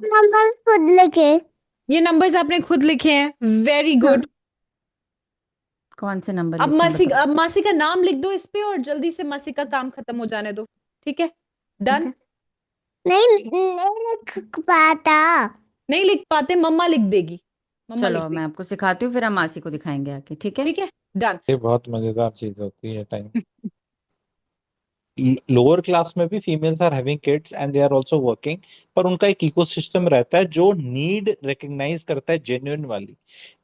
नंबर खुद लिखे। ये नंबर्स आपने खुद लिखे हैं, वेरी हाँ। गुड। कौन से नंबर लिखे हैं बताओ। अब मासी का नाम लिख दो इस पे, और जल्दी से मासी का काम खत्म हो जाने दो, ठीक है, डन। Okay. नहीं लिख पाता। नहीं लिख पाते, मम्मा लिख देगी, मम्मा चलो लिख मैं देगी, आपको सिखाती हूँ, फिर हम मासी को दिखाएंगे आके, ठीक है। ठीक है, डन। ये बहुत मजेदार चीज होती है टाइम। लोअर क्लास में भी females are having kids and they are also working, पर उनका एक इकोसिस्टम रहता है जो नीड रिकग्नाइज करता है, जेन्युइन वाली।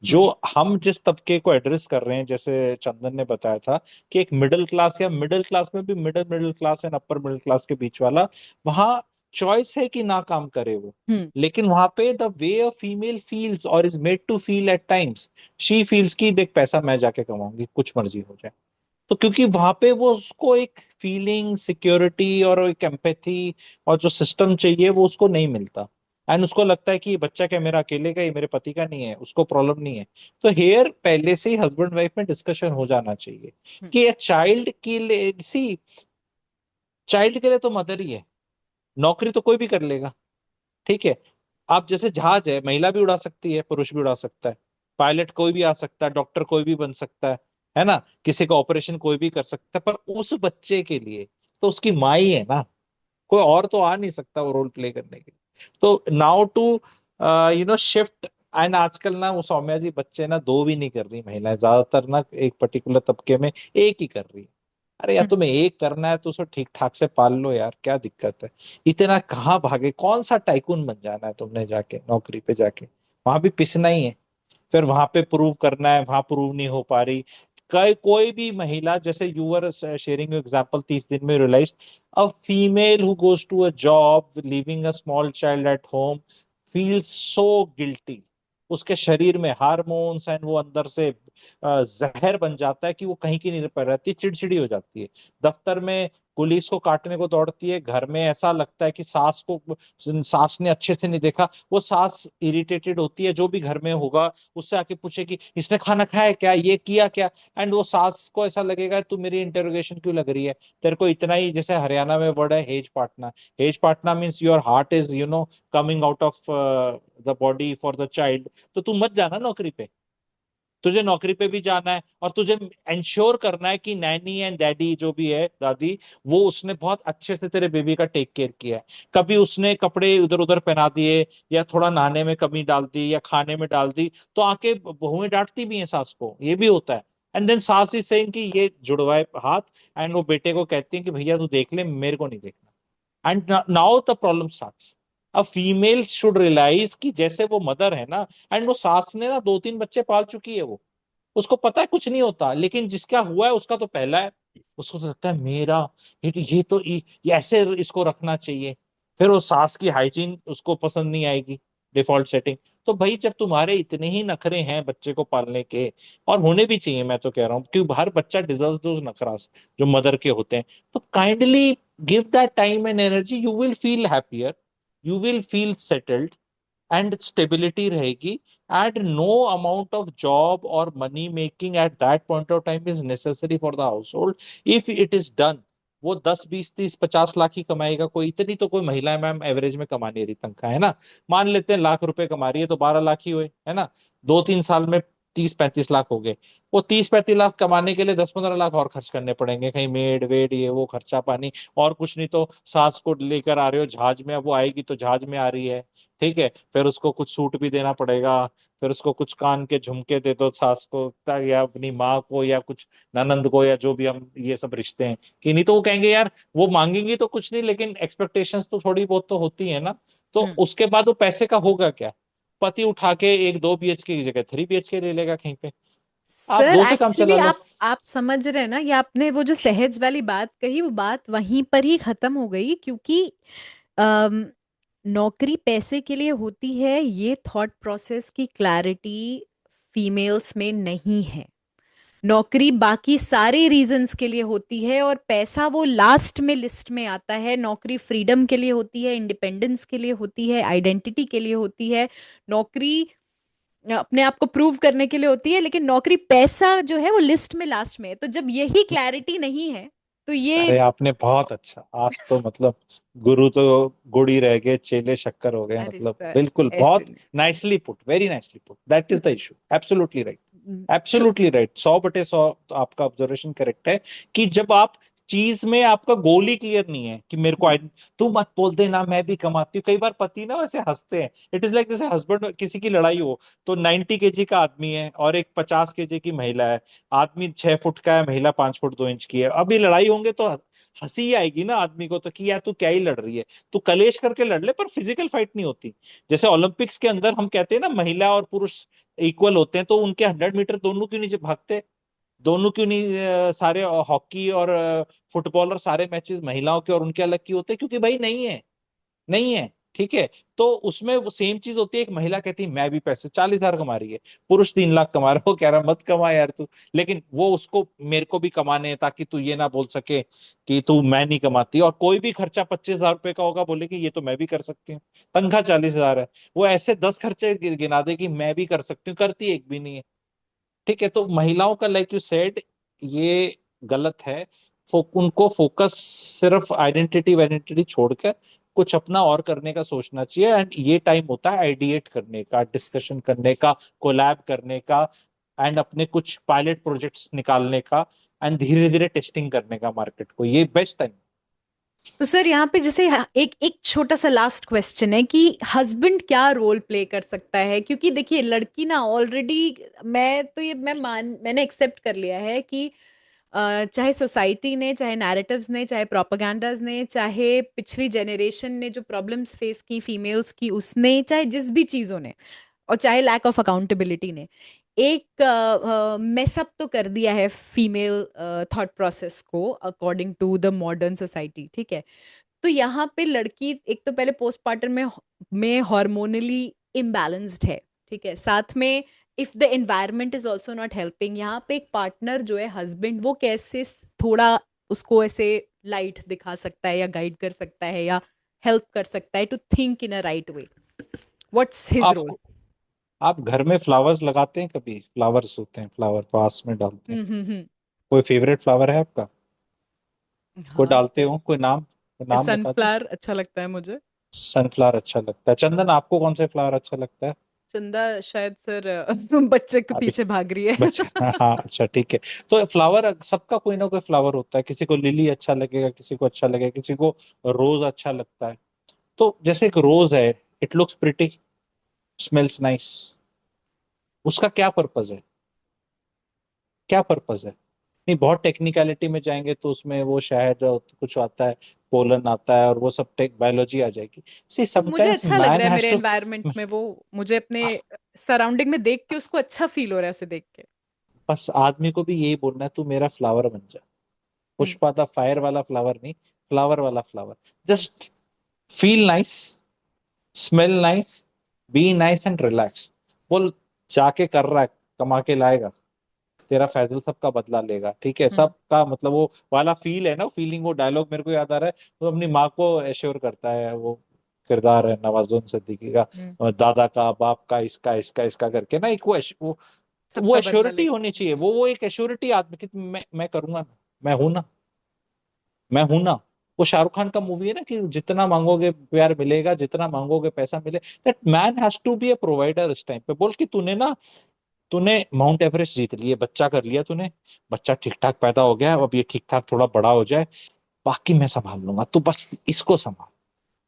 जो हम्म। हम जिस तबके को एड्रेस कर रहे हैं, जैसे चंदन ने बताया था कि एक मिडिल क्लास, या मिडिल क्लास में भी middle middle class and upper middle class के बीच वाला, वहां चॉइस है कि ना काम करे वो। हम्म। लेकिन वहां पे the way a female feels और is made to feel at times, she feels की देख पैसा मैं जाके कमाऊंगी कुछ मर्जी हो जाए। तो क्योंकि वहां पे वो उसको एक फीलिंग, सिक्योरिटी और एक एम्पैथी और जो सिस्टम चाहिए वो उसको नहीं मिलता, एंड उसको लगता है कि ये बच्चा क्या मेरा अकेले का, ये मेरे पति का नहीं है, उसको प्रॉब्लम नहीं है। तो हेयर पहले से ही हस्बैंड वाइफ में डिस्कशन हो जाना चाहिए हम्म। कि चाइल्ड की सी, चाइल्ड के लिए तो मदर ही है, नौकरी तो कोई भी कर लेगा, ठीक है। आप जैसे जहाज है, महिला भी उड़ा सकती है, पुरुष भी उड़ा सकता है, पायलट कोई भी आ सकता है, डॉक्टर कोई भी बन सकता है ना, किसी का ऑपरेशन कोई भी कर सकता है, पर उस बच्चे के लिए तो उसकी माँ ही है ना, कोई और तो आ नहीं सकता वो रोल प्ले करने के लिए। तो नाउ टू शिफ्ट। एंड आजकल ना वो सौम्या जी, बच्चे ना दो भी नहीं कर रही महिलाएं, ज्यादातर ना एक पर्टिकुलर तबके में एक ही कर रही है। अरे यार, तुम्हें एक करना है तो उसे ठीक ठाक से पाल लो यार, क्या दिक्कत है? इतना कहाँ भागे, कौन सा टाइकून बन जाना है तुमने जाके नौकरी पे जाके? वहां भी पिसना ही है, फिर वहां पे प्रूव करना है, वहां प्रूव नहीं हो पा रही। कोई भी महिला, जैसे यू वर शेयरिंग एग्जांपल 30 दिन में realise, a female who goes to a job leaving a small child at home feels so guilty. उसके शरीर में हार्मोन्स एंड वो अंदर से जहर बन जाता है कि वो कहीं की नहीं रह रहती, चिड़चिड़ी हो जाती है। दफ्तर में पुलिस को काटने को दौड़ती है, घर में ऐसा लगता है कि सास ने अच्छे से नहीं देखा, वो सास इरिटेटेड होती है, जो भी घर में होगा उससे आके पूछेगी इसने खाना खाया क्या, ये किया क्या। एंड वो सास को ऐसा लगेगा तू मेरी इंटेरोगेशन क्यों लग रही है, तेरे को इतना ही, जैसे हरियाणा में वर्ड है hedge Patna. Hedge Patna means your heart is coming out of the body for the child. तो तू मत जाना नौकरी पे, तुझे नौकरी पे भी जाना है और तुझे इंश्योर करना है कि नैनी एंड डैडी जो भी है, दादी, वो उसने बहुत अच्छे से तेरे बेबी का टेक केयर किया है। कभी उसने कपड़े इधर उधर पहना दिए, या थोड़ा नहाने में कमी डाल दी, या खाने में डाल दी, तो आके बहुएं डांटती भी हैं सास को, ये भी होता है। एंड देन सास इज सेइंग कि ये जुड़वाए हाथ, एंड वो बेटे को कहती है कि भैया तू देख ले, मेरे को नहीं देखना। And now the problem starts. A female should realise कि जैसे वो मदर है ना, एंड वो सास ने ना 2-3 बच्चे पाल चुकी है, वो उसको पता है कुछ नहीं होता, लेकिन जिसका हुआ है उसका तो पहला है। उसको तो लगता है मेरा, ये ऐसे इसको रखना चाहिए। फिर वो सास की हाइजीन उसको पसंद नहीं आएगी, डिफॉल्ट सेटिंग। तो भाई, जब तुम्हारे इतने ही नखरे हैं बच्चे को पालने के, और होने भी चाहिए, मैं तो कह रहा हूँ, क्योंकि हर बच्चा डिजर्व्स दोज नखरास जो मदर के होते हैं, तो kindly give that time and energy, you will feel happier, you will feel settled, and stability रहेगी। And no amount of job और money making at that point of time is necessary for the household, if it is done. वो 10, 20, 30, 50 लाख ही कमाएगा, कोई इतनी तो कोई महिला ma'am average में कमा नहीं रही तनख्वाह, है ना। मान लेते हैं लाख रुपए कमा रही है, तो 12 लाख ही हुए, है ना। 2-3 साल में 30-35 लाख हो गए। वो 30-35 लाख कमाने के लिए 10-15 लाख और खर्च करने पड़ेंगे, कहीं मेड वेड ये वो खर्चा पानी, और कुछ नहीं तो सास को लेकर आ रहे हो जहाज में, अब वो आएगी तो जहाज में आ रही है, ठीक है, फिर उसको कुछ सूट भी देना पड़ेगा, फिर उसको कुछ कान के झुमके दे दो सास को, या अपनी माँ को, या कुछ ननंद को, या जो भी हम ये सब रिश्ते हैं, कि नहीं तो वो कहेंगे यार, वो मांगेंगी तो कुछ नहीं, लेकिन एक्सपेक्टेशंस तो थोड़ी बहुत तो होती है ना। तो हम्म। उसके बाद वो पैसे का होगा क्या? पति उठा के एक 2 BHK की जगह 3 BHK ले लेगा कहीं पे, आप सर दो से काम एक्चुअली चला लो। आप समझ रहे हैं ना, ये आपने वो जो सहज वाली बात कही, वो बात वहीं पर ही खत्म हो गई, क्योंकि अम, नौकरी पैसे के लिए होती है, ये थॉट प्रोसेस की क्लैरिटी फीमेल्स में नहीं है। नौकरी बाकी सारे रीजंस के लिए होती है, और पैसा वो लास्ट में लिस्ट में आता है। नौकरी फ्रीडम के लिए होती है, इंडिपेंडेंस के लिए होती है, आइडेंटिटी के लिए होती है। नौकरी अपने आप को प्रूव करने के लिए होती है, लेकिन नौकरी पैसा जो है वो लिस्ट में लास्ट में है। तो जब यही क्लैरिटी नहीं है, तो ये अरे आपने बहुत अच्छा, आज तो मतलब गुरु तो गुड़ ही रह गए, चेले शक्कर हो गए, अरे मतलब सर, बिल्कुल, ऐसे बहुत nicely put, very nicely put, that is the issue, absolutely right, नहीं। एब्सोल्युटली राइट, 100/100 तो आपका ऑब्जर्वेशन करेक्ट है। कि जब आप चीज में आपका गोल ही क्लियर नहीं है कि मेरे को तू मत बोल देना मैं भी कमाती हूँ, कई बार पति ना वैसे हंसते हैं, इट इज लाइक जैसे हस्बैंड, किसी की लड़ाई हो, तो 90 kg का आदमी है और एक 50 kg की महिला है, आदमी 6 फुट का है, महिला 5 फुट 2 इंच की है, अभी लड़ाई होंगे तो हंसी ही आएगी ना आदमी को, तो कि यार तू क्या ही लड़ रही है, तू कलेश करके लड़ ले, पर फिजिकल फाइट नहीं होती। जैसे ओलंपिक्स के अंदर हम कहते हैं ना, महिला और पुरुष इक्वल होते हैं, तो उनके 100 मीटर दोनों क्यों नहीं भागते, दोनों क्यों नहीं सारे हॉकी और फुटबॉल और सारे मैचेस महिलाओं के और उनके अलग क्यों होते हैं? क्योंकि भाई नहीं है, नहीं है, ठीक है। तो उसमें वो सेम चीज होती है, एक महिला कहती है मैं भी पैसे 40,000 कमा रही है, पुरुष 3 लाख कमा रहा है, वो कह रहा है मत कमा यार तू, लेकिन वो उसको मेरे को भी कमाने हैं, ताकि तू ये ना बोल सके कि तू मैं नहीं कमाती, और कोई भी खर्चा 25,000 रुपए का होगा बोलेगी ये तो मैं भी कर सकती हूँ, तनख्वाह 40,000 है, वो ऐसे 10 खर्चे गिना देगी मैं भी कर सकती हूँ, करती एक भी नहीं है, ठीक है। तो महिलाओं का लाइक यू सेड ये गलत है। उनको फोकस सिर्फ आइडेंटिटी छोड़कर कुछ अपना और करने का सोचना चाहिए। एंड ये टाइम होता है आइडिएट करने का, डिस्कशन करने का, कोलैब करने का, एंड अपने कुछ पायलट प्रोजेक्ट्स निकालने का, एंड धीरे धीरे टेस्टिंग करने का मार्केट को। ये बेस्ट टाइम। तो सर यहाँ पे जैसे एक एक छोटा सा लास्ट क्वेश्चन है कि हस्बैंड क्या रोल प्ले कर सकता है, क्योंकि देखिए लड़की ना ऑलरेडी, मैंने एक्सेप्ट कर लिया है कि चाहे सोसाइटी ने, चाहे नैरेटिव्स ने, चाहे प्रोपागैंडाज ने, चाहे पिछली जनरेशन ने जो प्रॉब्लम्स फेस की फीमेल्स की उसने, चाहे जिस भी चीज़ों ने, और चाहे लैक ऑफ अकाउंटेबिलिटी ने, एक मेसअप तो कर दिया है फीमेल थॉट प्रोसेस को according to the modern society, ठीक है। तो यहाँ पे लड़की एक तो पहले पोस्टपार्टम में हार्मोनली इम्बैलेंस्ड है, ठीक है। साथ में if the environment is also not helping, यहाँ पे एक पार्टनर जो है हस्बैंड, वो कैसे थोड़ा उसको ऐसे लाइट दिखा सकता है या गाइड कर सकता है या हेल्प कर सकता है to think in a right way. What's his आप रोल? आप घर में फ्लावर्स लगाते हैं? कभी फ्लावर्स होते हैं, फ्लावर वास में डालते हैं, हम्म। कोई फेवरेट फ्लावर है आपका? कोई हाँ डालते सर, हो? कोई नाम बता दो। सनफ्लावर अच्छा लगता है मुझे। सनफ्लावर अच्छा लगता है। चंदन, आपको कौन से फ्लावर अच्छा लगता है? चंदा शायद सर बच्चे के अभी पीछे भाग रही है। बच्चा हाँ हाँ, अच्छा ठीक है। तो फ्लावर, सबका कोई ना कोई फ्लावर होता है। किसी को लिली अच्छा लगेगा, किसी को अच्छा लगेगा, किसी को रोज अच्छा लगता है। तो जैसे एक रोज है, it looks pretty, smells nice. उसका क्या पर्पज है? क्या पर्पज है? नहीं, बहुत टेक्निकलिटी में जाएंगे तो उसमें वो शहद कुछ आता है, पोलन आता है, और वो सब टेक बायोलॉजी आ जाएगी। सी मुझे समटाइम्स अच्छा लग मैन रहा है हैज मेरे टू एनवायरनमेंट में, वो मुझे अपने सराउंडिंग में देख के उसको अच्छा फील हो रहा है उसे देख के। बस आदमी को भी यही बोलना है, तू मेरा फ्लावर बन जा। हम्म। पुष्पा द फायर वाला फ्लावर नहीं, फ्लावर वाला flower. Just feel nice, smell nice, be nice and relax. बोल, जाके कर रहा है, कमा के लाएगा, तेरा फैजल सबका बदला लेगा, ठीक है। हम्म। सबका मतलब वो वाला फील है ना, फीलिंग, वो डायलॉग मेरे को याद आ रहा है। वो अपनी माँ को एश्योर करता है, वो किरदार है नवाजुद्दीन सिद्दीकी का, हम्म। और दादा का, बाप का, इसका इसका इसका करके ना, एक वो सबका बदला एश्योरिटी लेगा। होनी चाहिए। वो एक एश्योरिटी आदमी की, मैं करूंगा ना, मैं हूं ना, मैं हूं ना। वो शाहरुख खान का मूवी है ना, कि जितना मांगोगे प्यार मिलेगा, जितना मांगोगे पैसा मिले। That man has to be a provider इस टाइम पे। बोल कि तूने माउंट एवरेस्ट जीत लिए, बच्चा कर लिया तूने, बच्चा ठीक ठाक पैदा हो गया, अब ये ठीक ठाक थोड़ा बड़ा हो जाए, बाकी मैं संभाल लूंगा, तू बस इसको संभाल,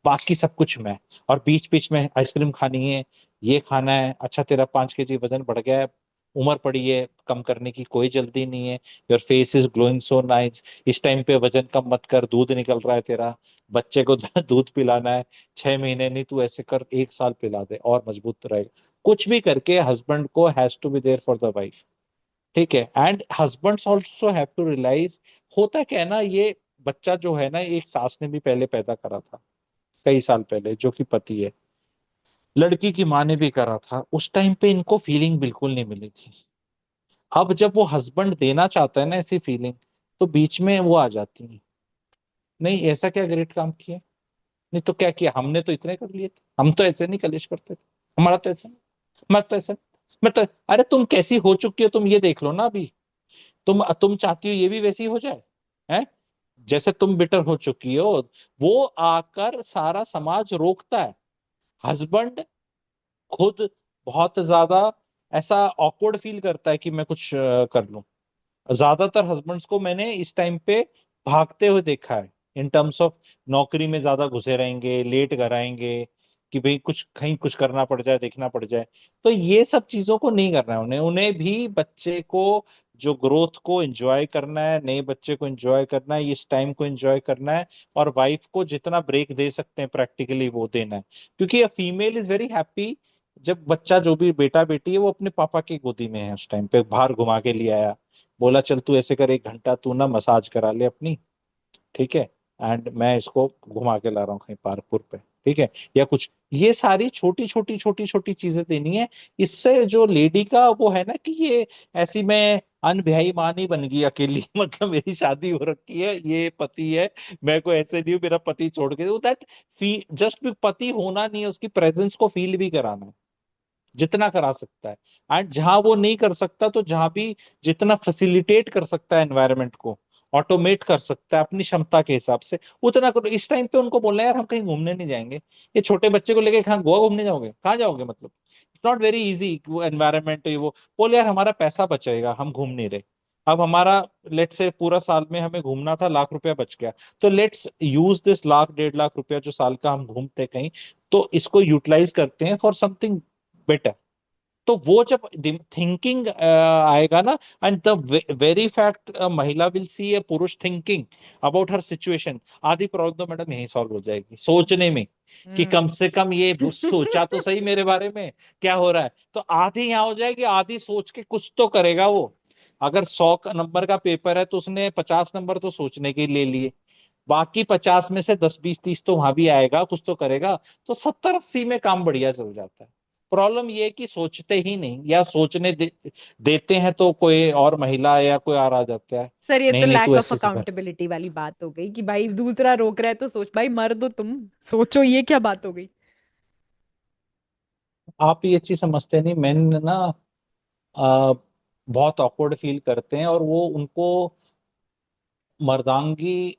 बाकी सब कुछ मैं। और बीच बीच में आइसक्रीम खानी है, ये खाना है, अच्छा तेरा 5 kg वजन बढ़ गया है, उम्र पड़ी है, कम करने की कोई जल्दी नहीं है, your face is glowing so nice, इस टाइम पे वजन कम मत कर, दूध निकल रहा है तेरा, बच्चे को दूध पिलाना है, 6 महीने नहीं, तू ऐसे कर 1 साल पिला दे और मजबूत रहेगा। कुछ भी करके हस्बैंड को has to be there for the wife, ठीक है। And husbands also have to realise, होता क्या है ना, ये बच्चा जो है ना, एक सास ने भी पहले पैदा करा था कई साल पहले, जो कि पति है, लड़की की माँ ने भी करा था। उस टाइम पे इनको फीलिंग बिल्कुल नहीं मिली थी। अब जब वो हस्बैंड देना चाहता है ना ऐसी फीलिंग, तो बीच में वो आ जाती है, नहीं ऐसा क्या ग्रेट काम किया, नहीं तो क्या किया, हमने तो इतने कर लिए थे, हम तो ऐसे नहीं कलेश करते थे, हमारा तो ऐसा नहीं, मैं तो ऐसा नहीं, मैं तो, अरे तुम कैसी हो चुकी हो, तुम ये देख लो ना अभी। तुम चाहती हो ये भी वैसी हो जाए, हैं? जैसे तुम बिटर हो चुकी हो, वो आकर सारा समाज रोकता है। हस्बैंड खुद बहुत ज्यादा ऐसा ऑकवर्ड फील करता है कि मैं कुछ कर लूं। ज्यादातर हस्बैंड्स को मैंने इस टाइम पे भागते हुए देखा है, इन टर्म्स ऑफ नौकरी में ज्यादा घुसे रहेंगे, लेट घर आएंगे, कि भाई कुछ कहीं कुछ करना पड़ जाए, देखना पड़ जाए। तो ये सब चीजों को नहीं करना है उन्हें। उन्हें भी बच्चे को, जो ग्रोथ को एंजॉय करना है, नए बच्चे को एंजॉय करना है, इस टाइम को एंजॉय करना है, और वाइफ को जितना ब्रेक दे सकते हैं प्रैक्टिकली वो देना है। क्योंकि a female is very happy जब बच्चा, जो भी बेटा बेटी है, वो अपने पापा की गोदी में है, उस टाइम पे बाहर घुमा के ले आया, बोला चल तू ऐसे कर, 1 घंटा तू ना मसाज करा ले अपनी, ठीक है, एंड मैं इसको घुमा के ला रहा हूँ कहीं पार्कपुर पे, ठीक है, या कुछ। ये सारी छोटी छोटी छोटी छोटी चीजें देनी है। इससे जो लेडी का वो है ना, कि ये ऐसी मैं अनब्याही माँ नहीं बन गई अकेली मतलब मेरी शादी हो रखी है, ये पति है, मैं को ऐसे नहीं हूँ, मेरा पति छोड़ के, दैट जस्ट भी पति होना नहीं है, उसकी प्रेजेंस को फील भी कराना है, जितना करा सकता है। एंड जहां वो नहीं कर सकता, तो जहां भी जितना फैसिलिटेट कर सकता है एनवायरनमेंट को, ऑटोमेट कर सकता है अपनी क्षमता के हिसाब से, उतना करो। इस टाइम पे उनको बोलना है यार हम कहीं घूमने नहीं जाएंगे, ये छोटे बच्चे को लेके कहाँ गोवा घूमने जाओगे, कहाँ जाओगे, मतलब इट्स नॉट वेरी इजी वो एनवायरमेंट। वो बोल यार हमारा पैसा बचेगा, हम घूम नहीं रहे, अब हमारा लेट्स से पूरा साल में हमें घूमना था, लाख रुपया बच गया, तो let's use this lakh 1.5 lakh रुपया जो साल का हम घूमते कहीं, तो इसको यूटिलाइज करते हैं फॉर समथिंग बेटर। तो वो जब थिंकिंग आएगा ना, एंड द वेरी फैक्ट महिला विल सी ए पुरुष थिंकिंग अबाउट हर सिचुएशन, आधी प्रॉब्लम तो मैडम यही सॉल्व हो जाएगी, सोचने में कि कम से कम ये सोचा तो सही मेरे बारे में क्या हो रहा है, तो आधी यहाँ हो जाएगी, आधी सोच के कुछ तो करेगा वो। अगर 100 नंबर का पेपर है तो उसने 50 नंबर तो सोचने के ले लिए, बाकी 50 में से 10 20 30 तो वहां भी आएगा, कुछ तो करेगा, तो 70 80 में काम बढ़िया चल जाता है। प्रॉब्लम ये है कि सोचते ही नहीं, या सोचने देते हैं तो कोई और महिला या कोई और आ जाता है, सर ये तो नहीं नहीं लैक तू ऑफ ऐसे कर। अकाउंटेबिलिटी वाली बात हो गई कि भाई दूसरा रोक रहा है तो सोच, भाई मर्द हो तुम, सोचो, ये क्या बात हो गई। आप ये चीज समझते नहीं, मैन ना आ, बहुत ऑकवर्ड फील करते हैं, और वो उनको मर्दांगी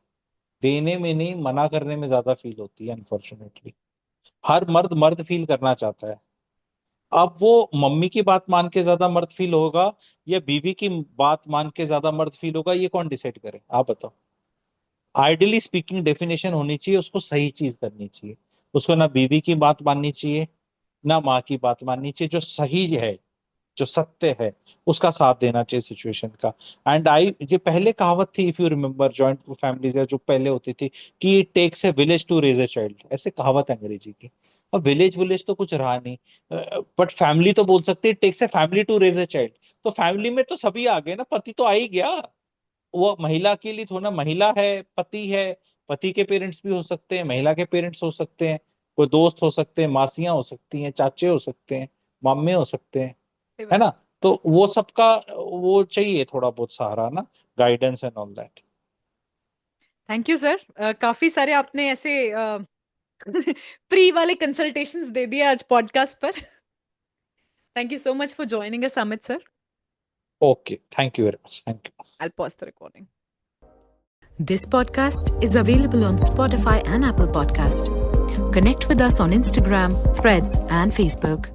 देने में नहीं, मना करने में ज्यादा फील होती है अनफॉर्चुनेटली। हर मर्द मर्द फील करना चाहता है। अब वो मम्मी की बात मान के ज्यादा मर्द फील होगा, या बीवी की बात मान के ज्यादा मर्द फील होगा, ये कौन डिसाइड करे, आप बताओ। आइडियली स्पीकिंग डेफिनेशन होनी चाहिए, उसको सही चीज करनी चाहिए, उसको ना बीवी की बात माननी चाहिए, ना माँ की बात माननी चाहिए, जो सही है, जो सत्य है, उसका साथ देना चाहिए सिचुएशन का। एंड आई, ये पहले कहावत थी, if you remember, joint families जो पहले होती थी, कि it takes a village to raise a child, ऐसे कहावत है अंग्रेजी की। अब विलेज विलेज तो कुछ रहा नहीं, बट फैमिली तो बोल सकते, it takes a family to raise a child. तो फैमिली में तो सभी आ गए ना, पति तो आ ही गया, वो महिला के लिए थोड़ा, महिला है, पति है, पति के पेरेंट्स भी हो सकते हैं, महिला के पेरेंट्स हो सकते हैं, कोई दोस्त हो सकते हैं, मासियां हो सकती हैं, चाचे हो सकते हैं, मामे हो सकते हैं, सही है बात। ना। तो वो सबका वो चाहिए थोड़ा बहुत सहारा ना, guidance and all that. Thank you sir, काफी सारे आपने ऐसे फ्री वाले कंसल्टेशंस दे दिए आज पॉडकास्ट पर। Thank you so much for joining us Amit sir. Okay, thank you very much, thank you. I'll pause the recording. This podcast is available on Spotify and Apple Podcast. Connect with us on Instagram, Threads, and Facebook.